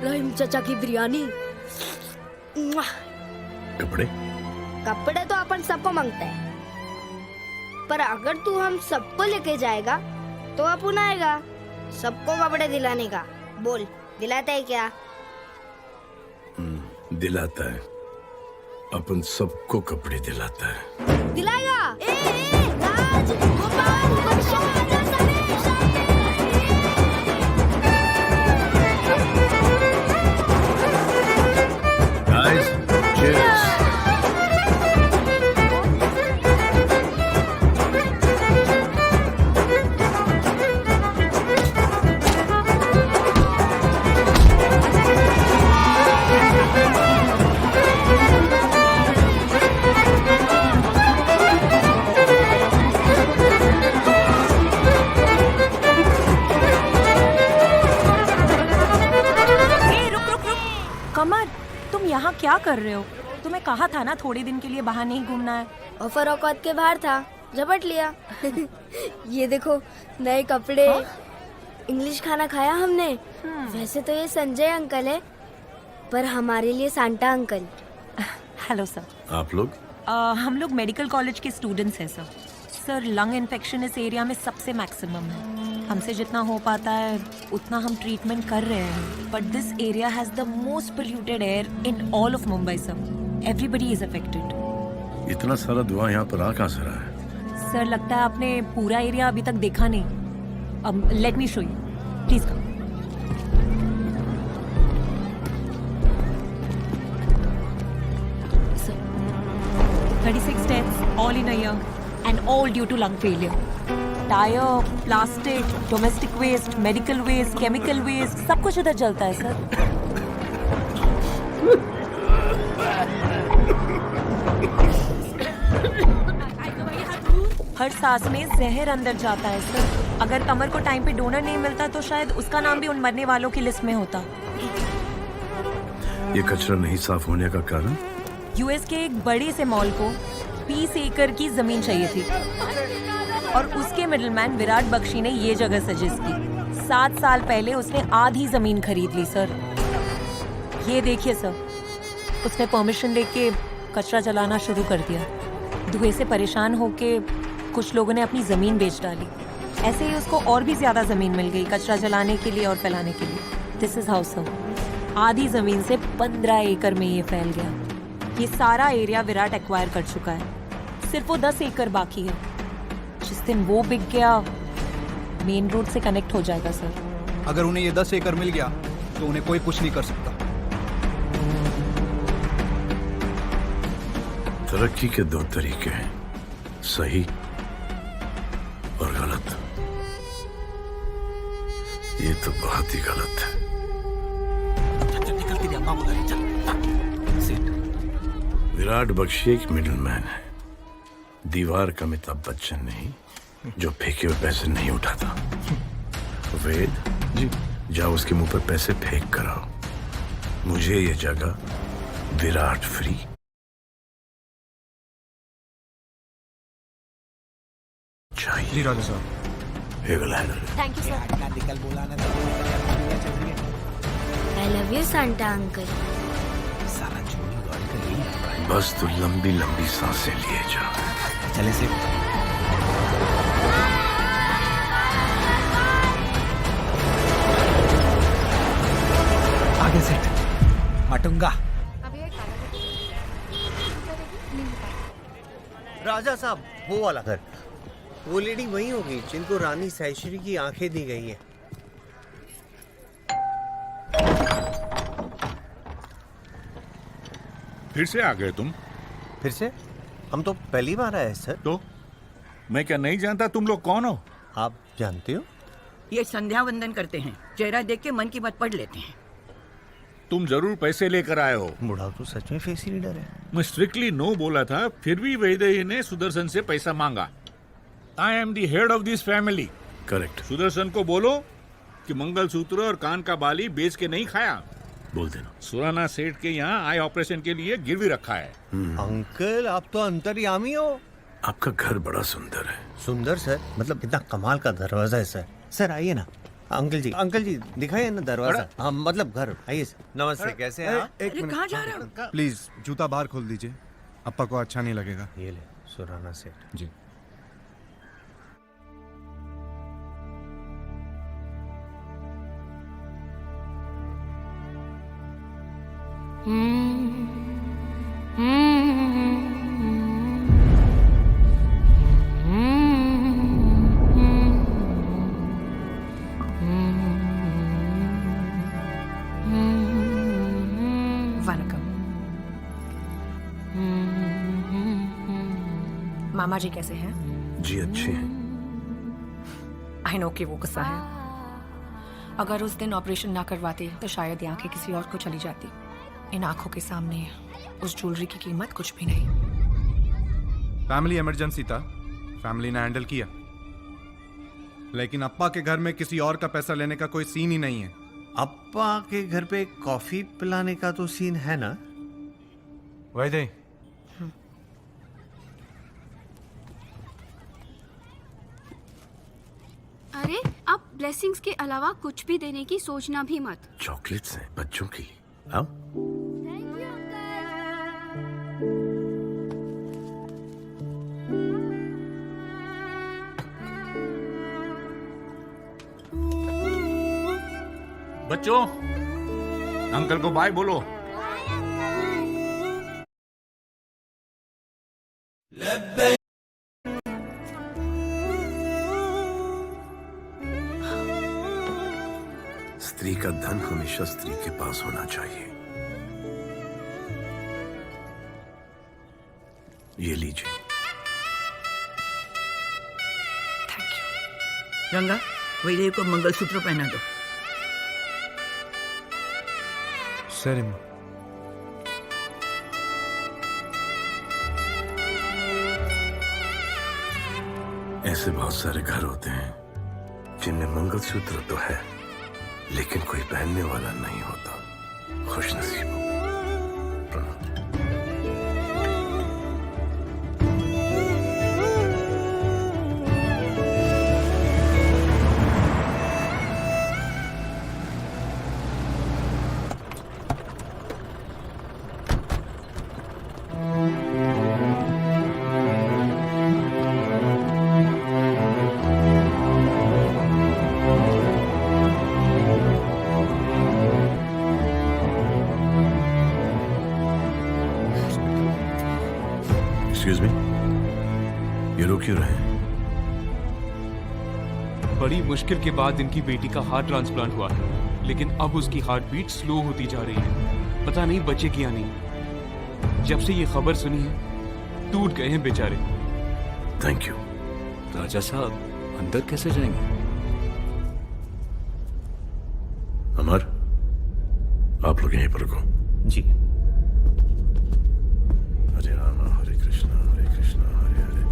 रहीम चाचा की बिरयानी। कपड़े? कपड़े तो अपन सबको मांगते हैं, पर अगर तू हम सबको लेके जाएगा तो अपन आएगा सबको कपड़े दिलाने का। बोल, दिलाता है क्या? दिलाता है, अपन सबको कपड़े दिलाता है। दिलाएगा? राज, गोपाल, Guys, cheers. कमर, तुम यहाँ क्या कर रहे हो? तुम्हें कहा था ना थोड़े दिन के लिए बाहर नहीं घूमना है। ऑफर औकात के बाहर था, झपट लिया। ये देखो नए कपड़े। इंग्लिश खाना खाया हमने। वैसे तो ये संजय अंकल है, पर हमारे लिए सांता अंकल। Hello sir. आप लोग? हम लोग मेडिकल कॉलेज के स्टूडेंट्स हैं सर। सर, लंग इन्फेक्शन इस एरिया में सबसे मैक्सिमम है। हमसे जितना हो पाता है उतना हम ट्रीटमेंट कर रहे हैं, but this area has the most polluted air in all of Mumbai sir. Everybody is affected. इतना सारा धुआं यहाँ पर आ कहाँ से रहा है? सर, लगता है आपने पूरा एरिया अभी तक देखा नहीं। अब let me show you, please come. Sir, 36 deaths all in a year, and all due to lung failure. Tyre, plastic, domestic waste, medical waste, chemical waste, सब कुछ उधर जलता है सर। हर सांस में जहर अंदर जाता है सर। अगर कमर को टाइम पे डोनर नहीं मिलता तो शायद उसका नाम भी उन मरने वालों की लिस्ट में होता। ये कचरा नहीं साफ होने का कारण? यूएस के एक बड़े से मॉल को 20 एकड़ की जमीन चाहिए थी, और उसके मिडलमैन विराट बख्शी ने ये जगह सजेस्ट की। 7 साल पहले उसने आधी जमीन खरीद ली सर। ये देखिए सर, उसने परमिशन लेके कचरा जलाना शुरू कर दिया। धुएं से परेशान होके कुछ लोगों ने अपनी जमीन बेच डाली। ऐसे ही उसको और भी ज्यादा जमीन मिल गई कचरा जलाने के लिए और फैलाने के लिए। दिस इज हाउ सर, आधी जमीन से 15 एकड़ में ये फैल गया। ये सारा एरिया विराट एक्वायर कर चुका है, सिर्फ वो 10 एकड़ बाकी है। जिस दिन वो बिक गया, मेन रोड से कनेक्ट हो जाएगा सर। अगर उन्हें ये 10 एकड़ मिल गया तो उन्हें कोई कुछ नहीं कर सकता। तरक्की के 2 तरीके हैं, सही और गलत। ये तो बहुत ही गलत है। विराट बख्शी एक मिडलमैन है। दीवार का अमिताभ बच्चन नहीं, जो फेंके हुए पैसे नहीं उठाता। वेद जी, जाओ उसके मुंह पर पैसे फेंक कर आओ। मुझे ये जगह विराट फ्री चाहिए। जी राजा साहब। Thank you sir. निकल बोला ना I love you Santa uncle. साला चोरी गाड़ी का यही है। बस तू लंबी लंबी सांसें लिए जा। चले से आगे सेट मटूंगा। राजा साहब, वो वाला घर, वो लेडी वही होगी जिनको रानी साइश्री की आंखें दी गई हैं। फिर से आ गए तुम? फिर से? हम तो पहली बार आए सर। तो मैं क्या नहीं जानता तुम लोग कौन हो? आप जानते हो? ये संध्या वंदन करते हैं, चेहरा देख के मन की बात पढ़ लेते हैं। तुम जरूर पैसे लेकर आए हो। बुढ़ा तो सच में फेस रीडर है। मैं स्ट्रिक्टली नो बोला था, फिर भी वैदेही ने सुदर्शन से पैसा मांगा। I am the head of this family. Correct. Sudarshan को बोलो कि मंगलसूत्र और कान का बाली बेच के नहीं खाया। बोल देना। सुराना सेठ के यहाँ आई ऑपरेशन के लिए गिरवी रखा है। अंकल, आप तो अंतर्यामी हो। आपका घर बड़ा सुंदर है। सुंदर सर? मतलब कितना कमाल का दरवाजा है सर। सर आइए ना। अंकल जी दिखाइए ना दरवाजा। हाँ मतलब घर। आइए सर। नमस्ते, कैसे हैं आप? एक मिनट, कहाँ जा रहे हो? प्लीज जूता बाहर खोल दीजिए, अप्पा को अच्छा नहीं लगेगा। ये ले सुराना सेठ जी। मामा जी कैसे हैं? जी अच्छे हैं। आई नो कि वो गुस्सा है। अगर उस दिन ऑपरेशन ना करवाते तो शायद ये आंखें किसी और को चली जाती। इन आंखों के सामने उस ज्वेलरी की कीमत कुछ भी नहीं। फैमिली इमरजेंसी था, फैमिली ने हैंडल किया, लेकिन अप्पा के घर में किसी और का पैसा लेने का कोई सीन ही नहीं है। अप्पा के घर पे कॉफी पिलाने का तो सीन है ना? वैदे, अरे अब ब्लेसिंग्स के अलावा कुछ भी देने की सोचना भी मत। चॉकलेट्स हैं बच्चों की। आओ। बच्चों, अंकल को बाय बोलो। स्त्री का धन हमेशा स्त्री के पास होना चाहिए। ये लीजिए। रंगा, वैदेही को मंगलसूत्र पहना दो। सर ऐसे बहुत सारे घर होते हैं जिनमें मंगलसूत्र तो है लेकिन कोई पहनने वाला नहीं होता। खुशनसीब हो। एक्सक्यूज मी, ये रो क्यों रहे हैं? बड़ी मुश्किल के बाद इनकी बेटी का हार्ट ट्रांसप्लांट हुआ है, लेकिन अब उसकी हार्ट बीट स्लो होती जा रही है। पता नहीं बचेगी या नहीं। जब से ये खबर सुनी है टूट गए हैं बेचारे। Thank you. राजा साहब अंदर कैसे जाएंगे? अमर, आप लोग यहीं पर रुको। जी। हरे राम हरे कृष्णा हरे Krishna Hare Hare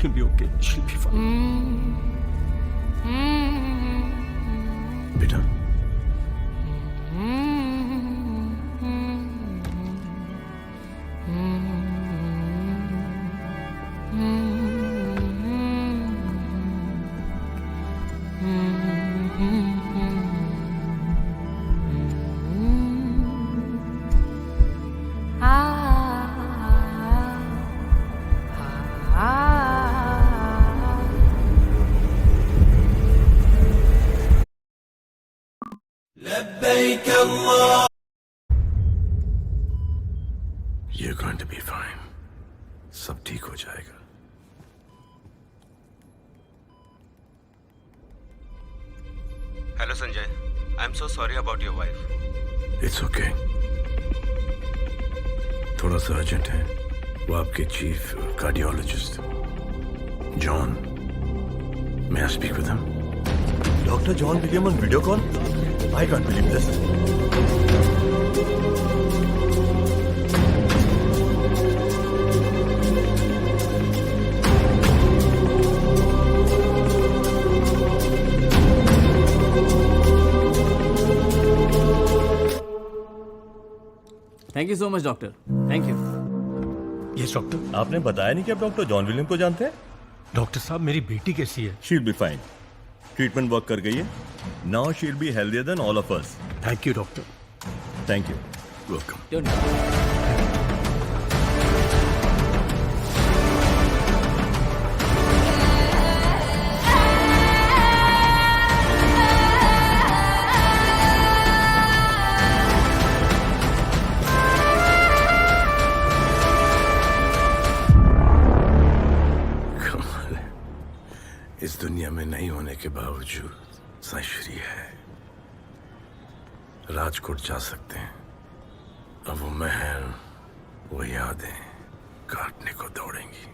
She'll be okay. She'll be fine. बेटा You're going to be fine. सब ठीक हो जाएगा. Hello Sanjay, I am so sorry about your wife. It's okay. थोड़ा सा अर्जेंट है. वो आपके chief cardiologist John. May I speak with him? Dr. John became on video call? I can't believe this. Thank you so much doctor. Thank you. Yes doctor. आपने बताया नहीं कि आप डॉक्टर जॉन विलियम को जानते हैं? डॉक्टर साहब मेरी बेटी कैसी है? She will be fine. Treatment work कर गई है. Now she will be healthier then all of us. Thank you doctor. Thank you. Welcome. इस दुनिया में नहीं होने के बावजूद साईश्री है. राजकोट जा सकते हैं. अब वो महल, वो यादें काटने को दौड़ेंगी.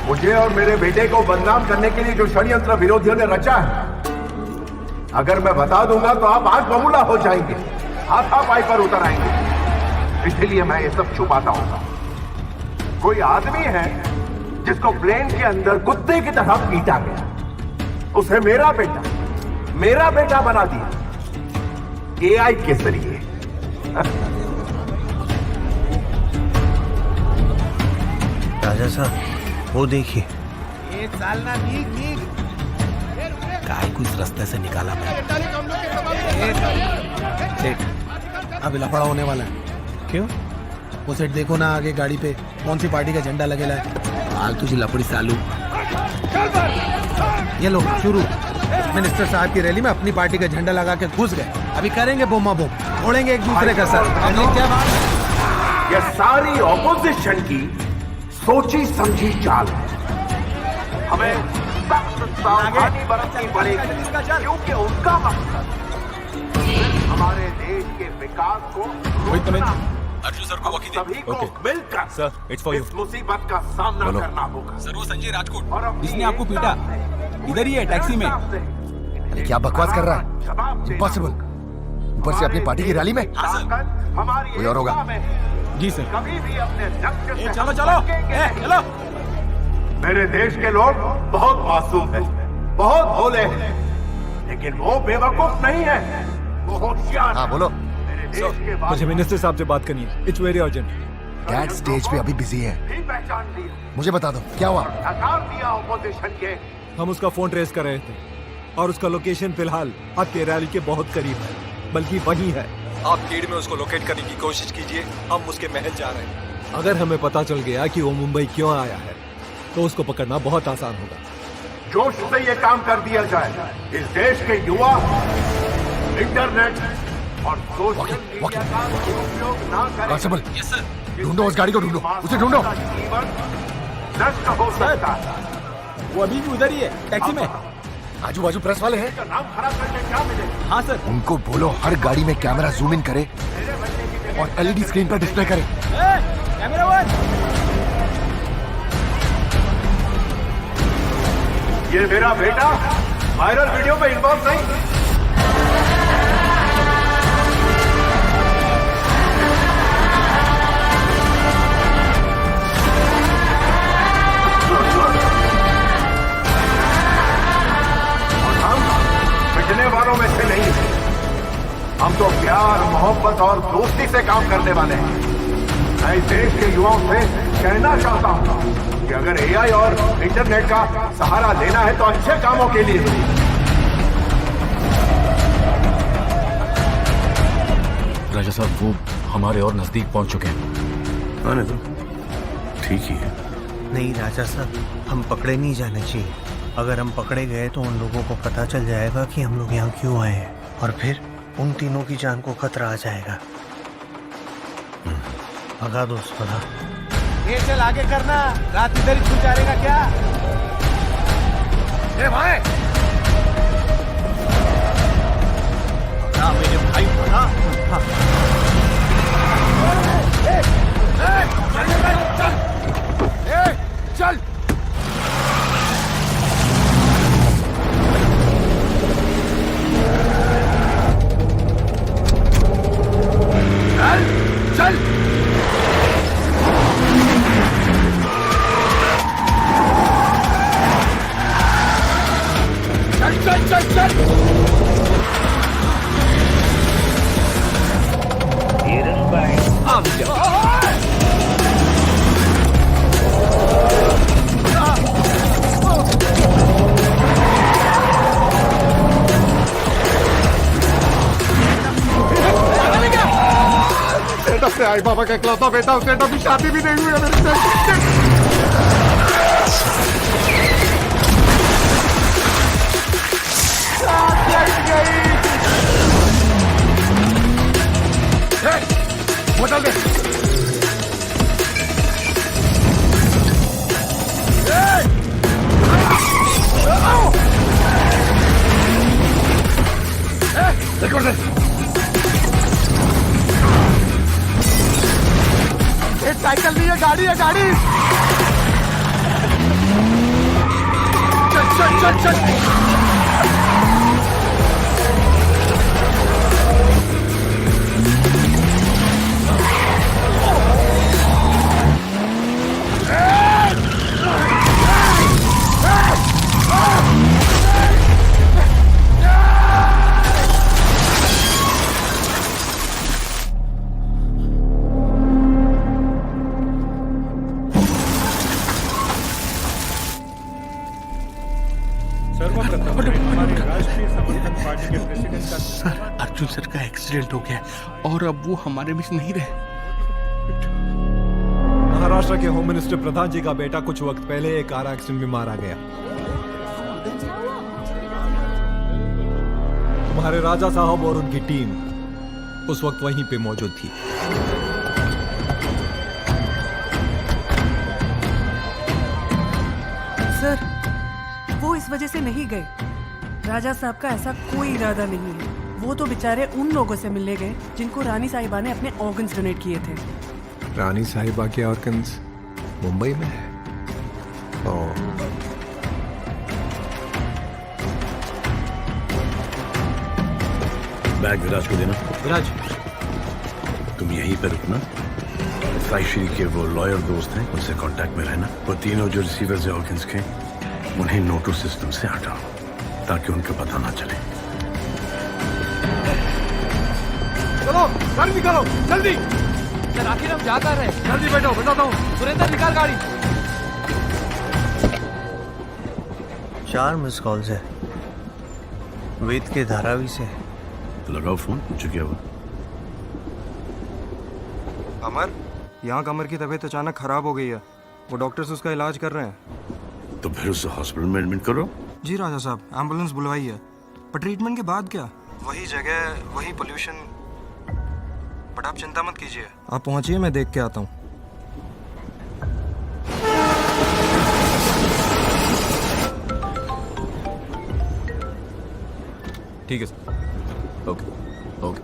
मुझे और मेरे बेटे को बदनाम करने के लिए जो षड्यंत्र विरोधियों ने रचा है, अगर मैं बता दूंगा तो आप आग बबूला हो जाएंगे, हाथापाई पर उतर आएंगे. इसलिए मैं ये सब छुपाता हूं. कोई आदमी है जिसको प्लेन के अंदर कुत्ते की तरह पीटा गया. उसे मेरा बेटा बना दिया एआई के जरिए. राजा साहब वो देखिए. काय को इस रास्ते से निकाला सेठ. अब लफड़ा होने वाला है. क्यों? वो सेठ देखो ना आगे गाड़ी पे कौन सी पार्टी का झंडा लगेला है. हाल तुझी लपड़ी सालू. ये लो शुरू. मिनिस्टर साहब की रैली में अपनी पार्टी का झंडा लगा के घुस गए. अभी करेंगे बोमा बोम, फोड़ेंगे एक दूसरे का सर. क्या बात? ये सारी ऑपोजिशन की सोची समझी चाल है. हमें सख्त सावधानी बरतनी पड़ेगी, क्योंकि उनका मकसद हमारे देश के विकास को रोकना. अर्जुन सर को सभी को मिलकर सर, इट्स फॉर यू. इस मुसीबत का सामना करना होगा. सर वो संजय राजकोट और जिसने आपको पीटा इधर ही है टैक्सी में. अरे क्या बकवास कर रहा है? इम्पॉसिबल. ऊपर से अपनी पार्टी की रैली में. कोई और होगा. जी सर. कभी भी अपने लक्ष्य से चलो चलो चलो. मेरे देश के लोग बहुत मासूम हैं, बहुत भोले हैं, लेकिन वो बेवकूफ नहीं है, वो होशियार. हाँ बोलो. मुझे मिनिस्टर साहब से बात करनी है. It's very urgent. Dad stage पे अभी बिजी है. मुझे बता दो क्या हुआ. दिया ऑपोजिशन के. हम उसका फोन ट्रेस कर रहे थे और उसका लोकेशन फिलहाल आपके रैली के बहुत करीब है, बल्कि वही है. आप भीड़ में उसको लोकेट करने की कोशिश कीजिए. हम उसके महल जा रहे हैं. अगर हमें पता चल गया कि वो मुंबई क्यों आया है तो उसको पकड़ना बहुत आसान होगा. जोश से ये काम कर दिया जाए. इस देश के युवा इंटरनेट और सोशल मीडिया का उपयोग ना करें. कांस्टेबल, ढूंढो उस गाड़ी को. ढूंढो उसे. ढूंढो. नष्ट हो सकता है. वो अभी भी उधर ही है टैक्सी में. आजू बाजू प्रेस वाले हैं. नाम खराब करके क्या मिलेगा? हाँ सर. उनको बोलो हर गाड़ी में कैमरा जूम इन करे और एलईडी स्क्रीन पर डिस्प्ले करे. Camera one. ये मेरा बेटा वायरल वीडियो में इन्वॉल्व नहीं. प्यार मोहब्बत और दोस्ती से काम करने वाले हैं। मैं इस देश के युवाओं से कहना चाहता हूँ कि अगर एआई और इंटरनेट का सहारा लेना है तो अच्छे कामों के लिए। राजा साहब वो हमारे और नजदीक पहुंच चुके हैं। आने दो, ठीक ही है। नहीं राजा साहब, हम पकड़े नहीं जाने चाहिए। अगर हम पकड़े गए तो उन लोगों को पता चल जाएगा कि हम लोग यहाँ क्यों आए हैं, और फिर उन तीनों की जान को खतरा आ जाएगा। भगा दो उसको। ये चल आगे करना, रात इधर ही छूट जाएगा क्या? ए भाई, मेरे भाई भगा। चल चल चल चल चल चल। सेटअप से आई बाबा का इकलौता बेटा, उस सेटअप की शादी भी नहीं हुई है मेरे से। बोतल दे। देखो दे। एक साइकिल नहीं है, गाड़ी है, गाड़ी। चल चल चल चल। सर, अर्जुन सर का एक्सीडेंट हो गया और अब वो हमारे बीच नहीं रहे। महाराष्ट्र के होम मिनिस्टर प्रधान जी का बेटा कुछ वक्त पहले एक कार एक्सीडेंट में मारा गया। तुम्हारे राजा साहब और उनकी टीम उस वक्त वहीं पे मौजूद थी। सर, वो इस वजह से नहीं गए। राजा साहब का ऐसा कोई इरादा नहीं है। वो तो बेचारे उन लोगों से मिलने गए जिनको रानी साहिबा ने अपने ऑर्गन्स डोनेट किए थे। रानी साहिबा के ऑर्गन्स मुंबई में है। बैग विराज को देना। विराज, तुम यहीं पर रुकना। साईश्री के वो लॉयर दोस्त हैं, उनसे कांटेक्ट में रहना। वो तीनों जो रिसीवर्स है ऑर्गन्स के, उन्हें नोटो सिस्टम से हटाओ ताकि उनको पता ना चले। चलो गाड़ी निकालो जल्दी। सर आखिर हम जाता रहे। जल्दी बैठो, बताता हूँ। सुरेंद्र निकाल गाड़ी। 4 मिस कॉल्स है वेद के धारावी से। लगाओ फोन, पूछो क्या हुआ। अमर, यहाँ कमर की तबीयत अचानक खराब हो गई है। वो डॉक्टर्स उसका इलाज कर रहे हैं। तो फिर उसे हॉस्पिटल में एडमिट करो। जी राजा साहब, एम्बुलेंस बुलवाई है, पर ट्रीटमेंट के बाद क्या? वही जगह, वही पोल्यूशन। बट आप चिंता मत कीजिए, आप पहुंचिए, मैं देख के आता हूँ। ठीक है सर। Okay okay.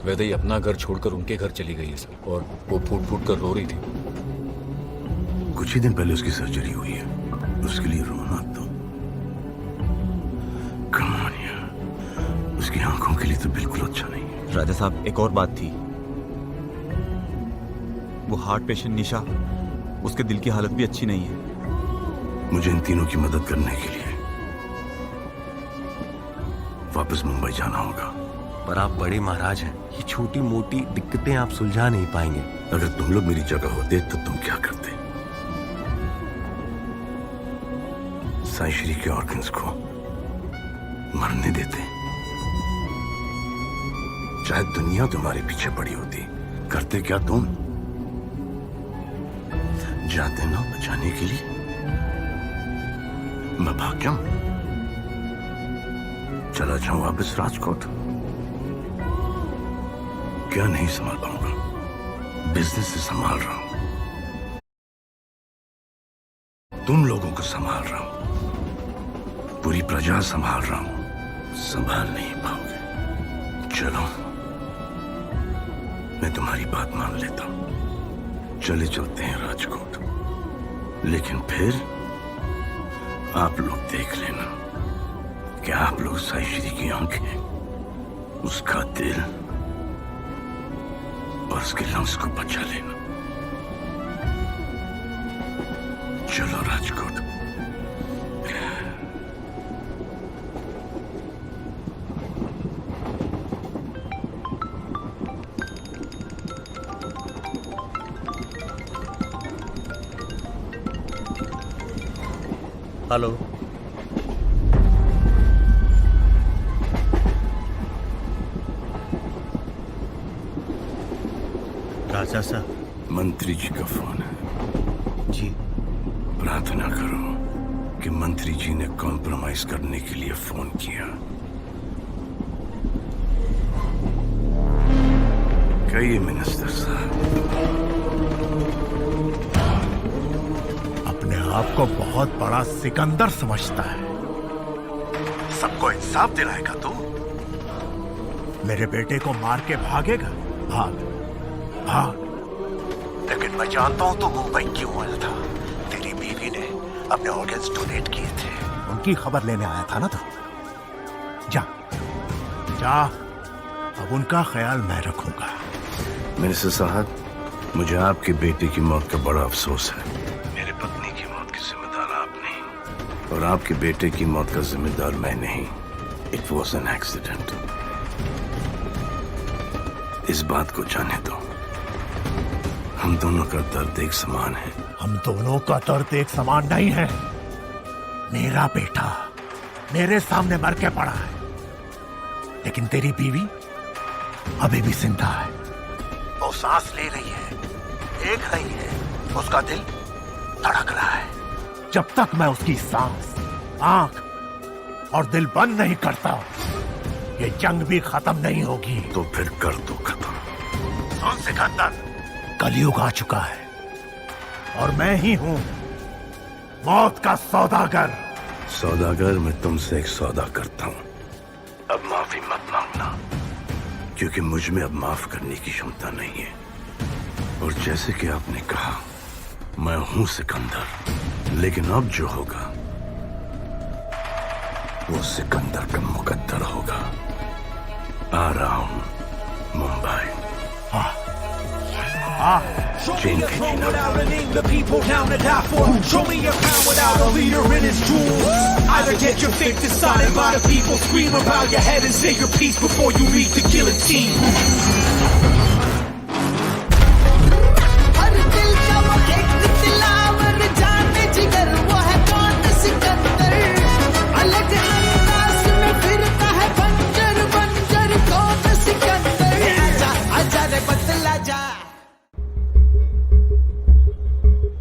वैदई अपना घर छोड़कर उनके घर चली गई है सर, और वो फूट फूट कर रो रही थी। कुछ ही दिन पहले उसकी सर्जरी हुई है, उसके लिए रोना तो कमानिया उसकी आंखों के लिए तो बिल्कुल अच्छा नहीं है। राजा साहब, एक और बात थी। वो हार्ट पेशेंट निशा, उसके दिल की हालत भी अच्छी नहीं है। मुझे इन तीनों की मदद करने के लिए वापस मुंबई जाना होगा। पर आप बड़े महाराज हैं, ये छोटी मोटी दिक्कतें आप सुलझा नहीं पाएंगे। अगर तुम लोग मेरी जगह होते तो तुम क्या करते? साई श्री के ऑर्गन्स को मरने देते? शायद दुनिया तुम्हारे पीछे पड़ी होती, करते क्या तुम? जाते ना बचाने के लिए? मैं भाग जाऊं, चला जाऊं वापस राजकोट? क्या नहीं संभाल पाऊंगा? बिजनेस से संभाल रहा हूं, तुम लोगों को संभाल रहा हूं, पूरी प्रजा संभाल रहा हूं, संभाल नहीं पाओगे। चलो, मैं तुम्हारी बात मान लेता हूं, चले चलते हैं राजकोट, लेकिन फिर आप लोग देख लेना कि आप लोग साई श्री की आंखें, उसका दिल और उसके लंग्स को बचा लेना। चलो राजकोट। हेलो, राजा साहब। मंत्री जी का फोन है। जी। प्रार्थना करो कि मंत्री जी ने कॉम्प्रोमाइज करने के लिए फोन किया। कहिए मिनिस्टर साहब। अपने आप को बहुत बड़ा सिकंदर समझता है, सबको इंसाफ दिलाएगा तू? मेरे बेटे को मार के भागेगा? भाग भाग। लेकिन मैं जानता हूं तू मुंबई क्यों आया था। तेरी बीवी ने अपने ऑर्गन्स डोनेट किए थे, उनकी खबर लेने आया था ना तू। जा जा, अब उनका ख्याल मैं रखूंगा। मिनिस्टर साहब, मुझे आपके बेटे की मौत का बड़ा अफसोस है। मेरे पत्नी की मौत की जिम्मेदार आप नहीं, और आपके बेटे की मौत का जिम्मेदार मैं नहीं। It was an accident. इस बात को जाने दो, हम दोनों का दर्द एक समान है। हम दोनों का दर्द एक समान नहीं है। मेरा बेटा मेरे सामने मर के पड़ा है, लेकिन तेरी बीवी अभी भी जिंदा है। वो सांस ले रही है, एक ही है, उसका दिल धड़क रहा है। जब तक मैं उसकी सांस, आंख और दिल बंद नहीं करता, ये जंग भी खत्म नहीं होगी। तो फिर कर दो खत्म। सुन सिकंदर, कलयुग आ चुका है और मैं ही हूं मौत का सौदागर। सौदागर मैं तुमसे एक सौदा करता हूं। अब माफी मत मांगना, क्योंकि मुझ में अब माफ करने की क्षमता नहीं है। और जैसे कि आपने कहा, मैं हूं सिकंदर, लेकिन अब जो होगा वो सिकंदर का मुकद्दर होगा। आ रहा हूं Mumbai. Chain home without a name, the people down to die for. Show me a crown without a leader in his jewels. Either get your fate decided by the people. Scream about your head and say your piece before you meet the guillotine.